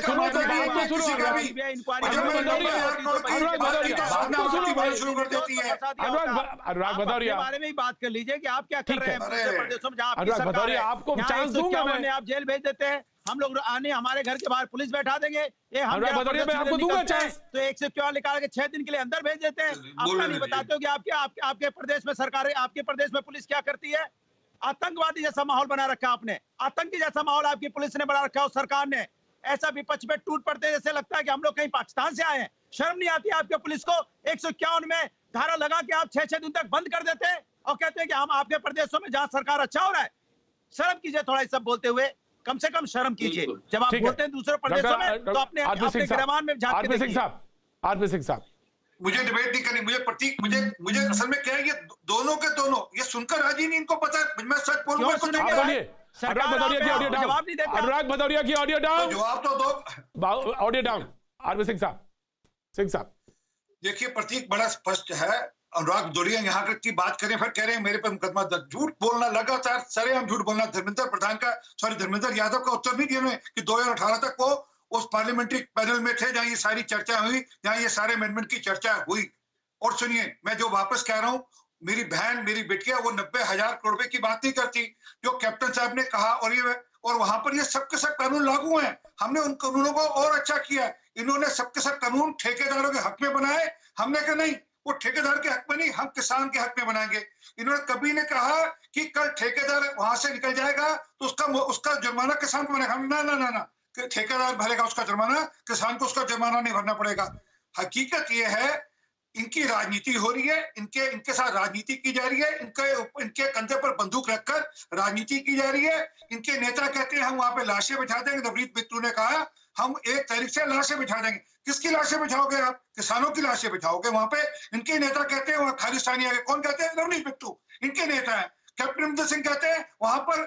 का शुरू कर देती है। अनुराग भदौरिया बारे में ही बात कर लीजिए कि आप क्या कर रहे हैं प्रदेशों में, जहाँ अनुराग भदौरिया आपको चांस दूंगा मैं। आप जेल भेज देते हैं, हम लोग आने हमारे घर के बाहर पुलिस बैठा देंगे, ये हम आपको दूंगा चांस, तो 104 निकाल के 6 दिन के लिए अंदर भेज देते हैं। आपका नहीं बताते हो कि आपके प्रदेश में सरकार, आपके प्रदेश में पुलिस क्या करती है? आतंकवादी जैसा माहौल बना रखा आपने, आतंकी जैसा माहौल आपकी पुलिस ने बना रखा है, सरकार ने। ऐसा विपक्ष पे टूट पड़ते जैसे लगता है कि हम लोग कहीं पाकिस्तान से आए हैं। शर्म नहीं आती आपके पुलिस को? 151 में धारा लगा के आप 6 दिन तक बंद कर देते हैं और कहते हैं कि हम आपके प्रदेशों में जहां सरकार अच्छा हो रहा है। शर्म कीजिए थोड़ा, सब बोलते हुए कम से कम शर्म कीजिए। जब आप बोलते हैं दूसरे प्रदेशों में तो अपने गिरबान में झांक के देखिए। आरपी सिंह साहब, मुझे डिबेट नहीं करनी, मुझे प्रतीक, मुझे असल में क्या है, ये दोनों के दोनों ये सुनकर राजी नहीं, इनको पता है मैं सच बोलूं। अनुराग भदौरिया की ऑडियो डाउन, अनुराग भदौरिया की ऑडियो डाउन, जवाब तो दो, ऑडियो डाउन। आरपी सिंह साहब, देखिए प्रतीक बड़ा स्पष्ट है। अनुराग भदौरिया यहाँ की बात करें, फिर कह रहे हैं मेरे पे मुकदमा दर्ज। झूठ बोलना लगातार, सरेआम झूठ बोलना। धर्मेंद्र यादव का उत्तर भी दिए कि 2018 तक वो उस पार्लियामेंट्री पैनल में थे जहां ये सारी चर्चा हुई, जहां ये सारे अमेंडमेंट की चर्चा हुई। और सुनिए, मैं जो वापस कह रहा हूं, मेरी बहन, मेरी बिटिया वो 90,000 करोड़ रुपए की बात नहीं करती जो कैप्टन साहब ने कहा। और वहां पर ये सबके सब कानून लागू हैं। हमने उन कानूनों को और अच्छा किया। इन्होंने सबके सब कानून ठेकेदारों के हक में बनाए। हमने कहा नहीं, वो ठेकेदार के हक में नहीं, हम किसान के हक में बनाएंगे। इन्होंने कभी ने कहा कि कल ठेकेदार वहां से निकल जाएगा तो उसका जुर्माना किसान को बनेगा। ना ना ना ना, ठेकेदार भरेगा उसका जुर्माना, किसान को उसका जुर्माना नहीं भरना पड़ेगा। हकीकत ये है, इनकी राजनीति हो रही है, इनके साथ राजनीति की जा रही है, इनके कंधे पर बंदूक रखकर राजनीति की जा रही है। इनके नेता कहते हैं हम वहां पे लाशें बिछा देंगे। नवनीत बिट्टू ने कहा हम 1 तारीख से लाशें बिछा देंगे। किसकी लाशें बिछाओगे आप? किसानों की लाशें बिछाओगे वहां पे। इनके नेता कहते हैं वहां खालिस्तानी आगे। कौन कहते हैं? नवनीत बिट्टू, इनके नेता है। कैप्टन अमरिंदर सिंह कहते हैं वहां पर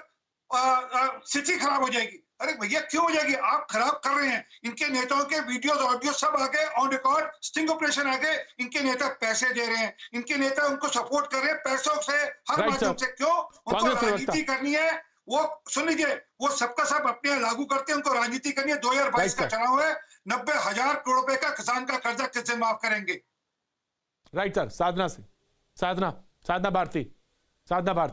स्थिति खराब हो जाएगी। अरे भैया क्यों हो जाएगी? आप खराब कर रहे हैं। इनके नेताओं के वीडियोस ऑडियो सब आगे ऑन रिकॉर्ड, स्टिंग ऑपरेशन आगे। इनके नेता पैसे दे रहे हैं, इनके नेता उनको सपोर्ट कर रहे हैं पैसों से, हर माध्यम से। क्यों? उनको राजनीति करनी है। वो सुन लीजिए, वो सबका सब अपने यहाँ लागू करते हैं, उनको राजनीति करनी है। 2022 का चुनाव है, 90,000 करोड़ रुपए का किसान का कर्जा किस दिन माफ करेंगे? Right sir. साधना सिंह, साधना भारती।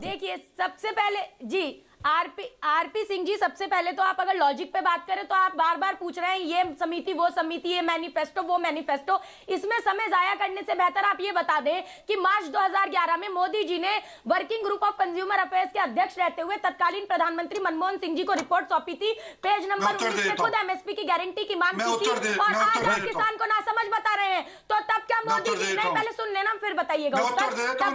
देखिए, सबसे पहले जी आरपी सिंह जी, सबसे पहले तो आप अगर लॉजिक पे बात करें तो आप बार बार पूछ रहे हैं ये समिति वो समिति, ये मैनिफेस्टो वो मैनिफेस्टो। इसमें समय जाया करने से बेहतर आप ये बता दें कि मार्च 2011 में मोदी जी ने working group of consumer affairs के अध्यक्ष रहते हुए तत्कालीन प्रधानमंत्री मनमोहन सिंह जी को रिपोर्ट सौंपी थी। पेज नंबर 19 में खुद एमएसपी की गारंटी की मांग की थी और आज आप किसान को नासमझ बता रहे हैं। तो तब क्या मोदी जी, नहीं पहले सुन लेना फिर बताइएगा उत्तर। तब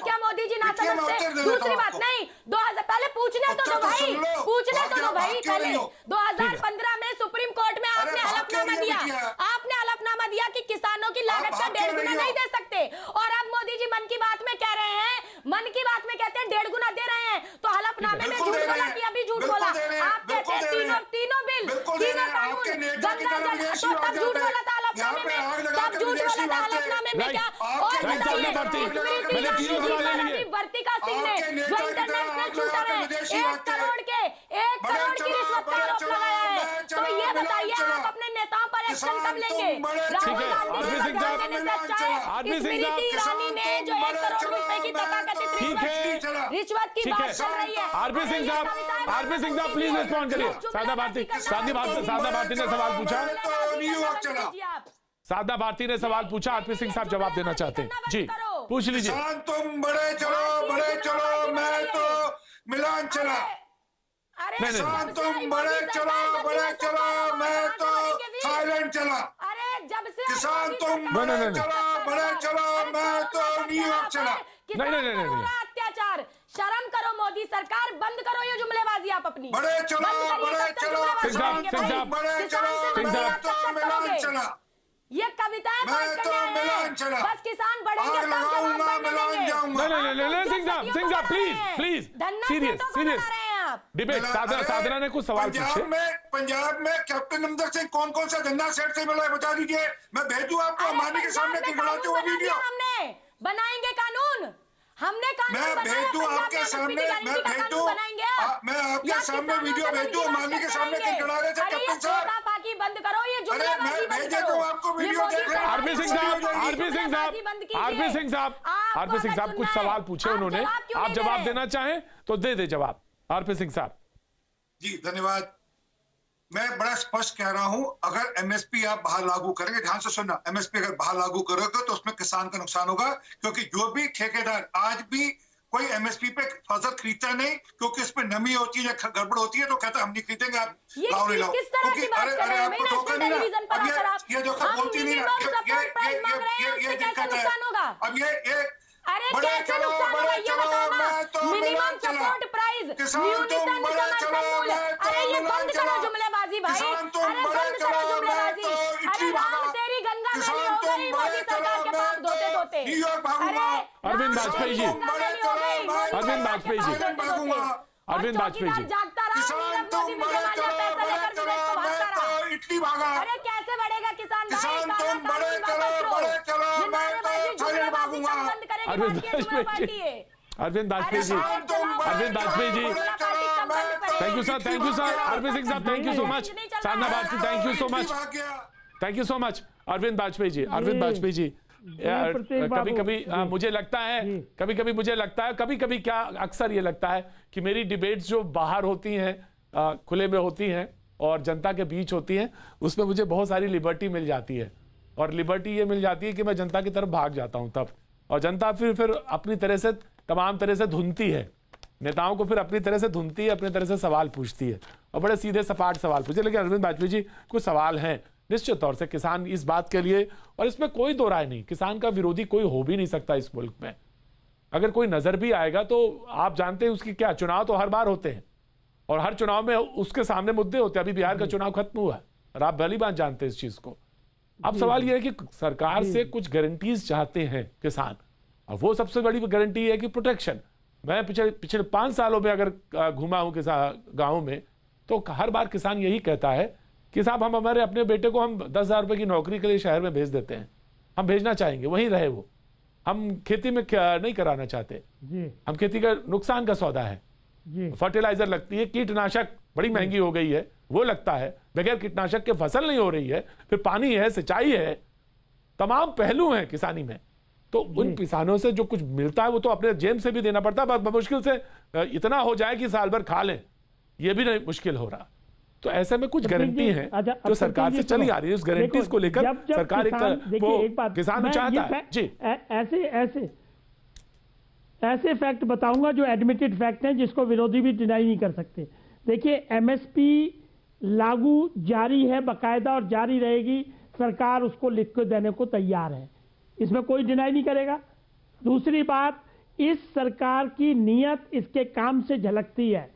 क्या मोदी जी नासमझ थे? दूसरी बात नहीं, 2000 पूछने तो दो भाई, पहले 2015 में सुप्रीम कोर्ट में आपने हलफनामा दिया कि किसानों की लागत का 1.5 गुना नहीं दे सकते। और अब मोदी जी मन की बात में कह रहे हैं, मन की बात में कहते हैं 1.5 गुना दे रहे हैं। तो हलफनामे में झूठ बोला कि अभी झूठ बोला? आप कहते हैं तीनों बिल, तीनों कानून, गंगा जल, तो तब झूठ बोला था हलफनामे में, तब झूठ बोला था हलफनामे में क्या? और वर्तिका सिंह ने जो इंटरनेशनल शूटर है, 1 करोड़ की रिश्वत का आरोप लगाया है। तो ये बताइए आप अपने नेताओं पर एक्शन कब लेंगे? राहुल गांधी स्मृति ईरानी ने जो 1 करोड़ रुपए की तथाकथित रिश्वत की बात चल रही है। आरपी सिंह साहब प्लीज रिस्पॉन्ड करिए। साधना भारती ने सवाल पूछा। साधना भारती ने सवाल पूछा, आरपी सिंह साहब जवाब देना चाहते हैं। जी पूछ लीजिए। तुम बड़े चलो, मैं तो मिलान चला। किसान तुम बड़े चलो, मैं तो थाईलैंड चला। किसान तुम बड़े चलो, मैं तो न्यूयॉर्क चला। नहीं, अत्याचार, शर्म करो मोदी सरकार, बंद करो ये जुमलेबाजी आप अपनी। बड़े चलो, मिलान चला। ये कविताएं पाठ करने आए हैं, बस किसान बढ़ेंगे तब जवाब मिलेंगे। सिंह साहब प्लीज सीरियस डिबेट। साधना ने कुछ सवाल पूछे। पंजाब में कैप्टन अमरिंदर सिंह कौन सा धंधा सेट से मिला है बता दीजिए। मैं भेजूं आपको अम्बानी के सामने गिड़गिड़ाते हुए वीडियो। हमने बनाएंगे कानून, हमने कानून भेजूं आपके सामने, मैं आपके सामने वीडियो भेजूं अम्बानी के सामने गिड़गिड़ा रहे थे कैप्टन साहब। बंद करो ये जुमलेबाजी बंद करो। आपको वीडियो आरपी सिंह साहब कुछ सवाल पूछे उन्होंने, आप जवाब देना चाहें तो दे जवाब। आरपी सिंह साहब जी धन्यवाद। मैं बड़ा स्पष्ट कह रहा हूं, अगर एमएसपी आप बाहर लागू करेंगे, ध्यान से सुनना, एमएसपी अगर बाहर लागू करोगे तो उसमें किसान का नुकसान होगा। क्योंकि जो भी ठेकेदार, आज भी कोई एमएसपी पे फसल खरीदता नहीं, क्योंकि इसमें नमी होती है या गड़बड़ होती है तो कहता हम नहीं खरीदेंगे, आप लाओ नहीं लाओ। क्योंकि अरे आपको ठोका नहीं ना, अब ये जो बोलती नहीं ना, ये दिक्कत है। अब ये अरे कैसे नुकसान होगा ये बताओ। मिनिमम सपोर्ट प्राइस, न्यूनतम समर्थन मूल्य, अरे ये बंद करो जुमलेबाजी भाई, अरे बंद करो जुमलेबाजी। अरे राम तेरी गंगा में नहीं हो गई मोदी सरकार के पाप धोते। अरे अरविंद वाजपेयी जी, जागता रहा, इटली भागा। अरे कैसे बढ़ेगा किसान भाई? Arvind Vajpayee ji, thank you sir, thank you sir. Arvind Singh sahab, thank you so much. Sadhna Bharti, thank you so much, thank you so much. Arvind Vajpayee ji, Arvind Vajpayee ji, कभी कभी मुझे लगता है, कभी कभी मुझे लगता है, कभी कभी क्या अक्सर ये लगता है कि मेरी डिबेट्स जो बाहर होती हैं, खुले में होती हैं और जनता के बीच होती हैं, उसमें मुझे बहुत सारी लिबर्टी मिल जाती है। और लिबर्टी ये मिल जाती है कि मैं जनता की तरफ भाग जाता हूं तब, और जनता फिर अपनी तरह से तमाम तरह से धुनती है, नेताओं को फिर अपनी तरह से धुनती है, अपनी तरह से सवाल पूछती है और बड़े सीधे सपाट सवाल पूछते। लेकिन अरविंद वाजपेयी जी, कुछ सवाल हैं निश्चित तौर से किसान इस बात के लिए, और इसमें कोई दो राय नहीं, किसान का विरोधी कोई हो भी नहीं सकता इस मुल्क में। अगर कोई नजर भी आएगा तो आप जानते हैं उसकी क्या, चुनाव तो हर बार होते हैं और हर चुनाव में उसके सामने मुद्दे होते हैं। अभी बिहार का चुनाव खत्म हुआ और आप भली बात जानते हैं इस चीज को। अब सवाल यह है कि सरकार से कुछ गारंटीज चाहते हैं किसान, और वो सबसे बड़ी गारंटी है कि प्रोटेक्शन। मैं पिछले 5 सालों में अगर घूमा हूं किसान गाँव में, तो हर बार किसान यही कहता है कि साहब हम हमारे अपने बेटे को हम 10,000 रुपए की नौकरी के लिए शहर में भेज देते हैं, हम भेजना चाहेंगे, वहीं रहे वो, हम खेती में नहीं कराना चाहते जी। हम खेती का नुकसान का सौदा है जी। फर्टिलाइजर लगती है, कीटनाशक बड़ी महंगी हो गई है, वो लगता है, बगैर कीटनाशक के फसल नहीं हो रही है, फिर पानी है, सिंचाई है, तमाम पहलू हैं किसानी में। तो उन किसानों से जो कुछ मिलता है वो तो अपने जेब से भी देना पड़ता है। बहुत मुश्किल से इतना हो जाए कि साल भर खा लें, ये भी नहीं मुश्किल हो रहा। तो ऐसे में कुछ गारंटी है जो सरकार से चली आ रही है, उस गारंटीज को लेकर सरकार एक किसान चाहता है जी। ऐसे फैक्ट बताऊंगा जो एडमिटेड फैक्ट हैं, जिसको विरोधी भी डिनाई नहीं कर सकते। देखिए, एमएसपी लागू जारी है बाकायदा और जारी रहेगी, सरकार उसको लिख के देने को तैयार है, इसमें कोई डिनाई नहीं करेगा। दूसरी बात, इस सरकार की नीयत इसके काम से झलकती है।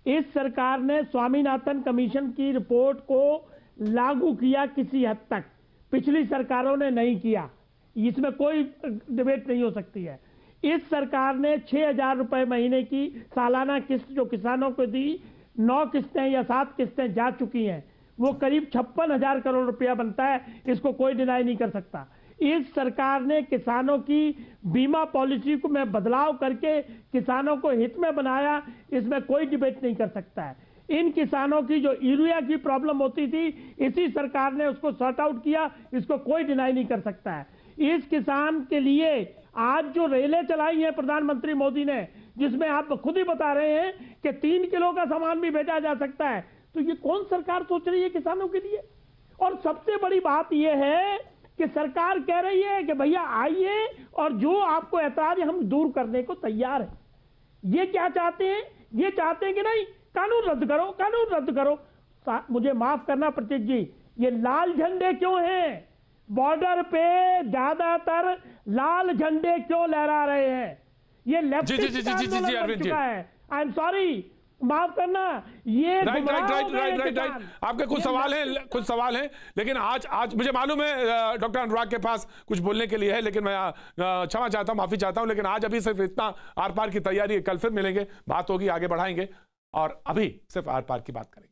इस सरकार ने स्वामीनाथन कमीशन की रिपोर्ट को लागू किया किसी हद तक, पिछली सरकारों ने नहीं किया, इसमें कोई डिबेट नहीं हो सकती है। इस सरकार ने 6,000 रुपए महीने की सालाना किस्त जो किसानों को दी, 9 किस्तें या 7 किस्तें जा चुकी हैं, वो करीब 56,000 करोड़ रुपया बनता है, इसको कोई डिनाई नहीं कर सकता। इस सरकार ने किसानों की बीमा पॉलिसी को में बदलाव करके किसानों को हित में बनाया, इसमें कोई डिबेट नहीं कर सकता है। इन किसानों की जो यूरिया की प्रॉब्लम होती थी, इसी सरकार ने उसको सॉर्ट आउट किया, इसको कोई डिनाई नहीं कर सकता है। इस किसान के लिए आज जो रेलें चलाई हैं प्रधानमंत्री मोदी ने, जिसमें आप खुद ही बता रहे हैं कि 3 किलो का सामान भी भेजा जा सकता है, तो ये कौन सरकार सोच रही है किसानों के लिए? और सबसे बड़ी बात यह है कि सरकार कह रही है कि भैया आइए और जो आपको ऐतराज है हम दूर करने को तैयार है। ये क्या चाहते हैं? ये चाहते हैं कि नहीं, कानून रद्द करो, कानून रद्द करो। मुझे माफ करना प्रतीक जी, ये लाल झंडे क्यों हैं? बॉर्डर पे ज्यादातर लाल झंडे क्यों लहरा रहे हैं? ये लेफ्टिस्ट आंदोलन बन चुका है। आई एम सॉरी, माफ करना, ये राइट। आपके कुछ सवाल हैं, लेकिन आज मुझे मालूम है डॉक्टर अनुराग के पास कुछ बोलने के लिए है, लेकिन मैं क्षमा चाहता हूं, माफी चाहता हूं, लेकिन आज अभी सिर्फ इतना आर पार की तैयारी है। कल फिर मिलेंगे, बात होगी, आगे बढ़ाएंगे, और अभी सिर्फ आर पार की बात करेंगे।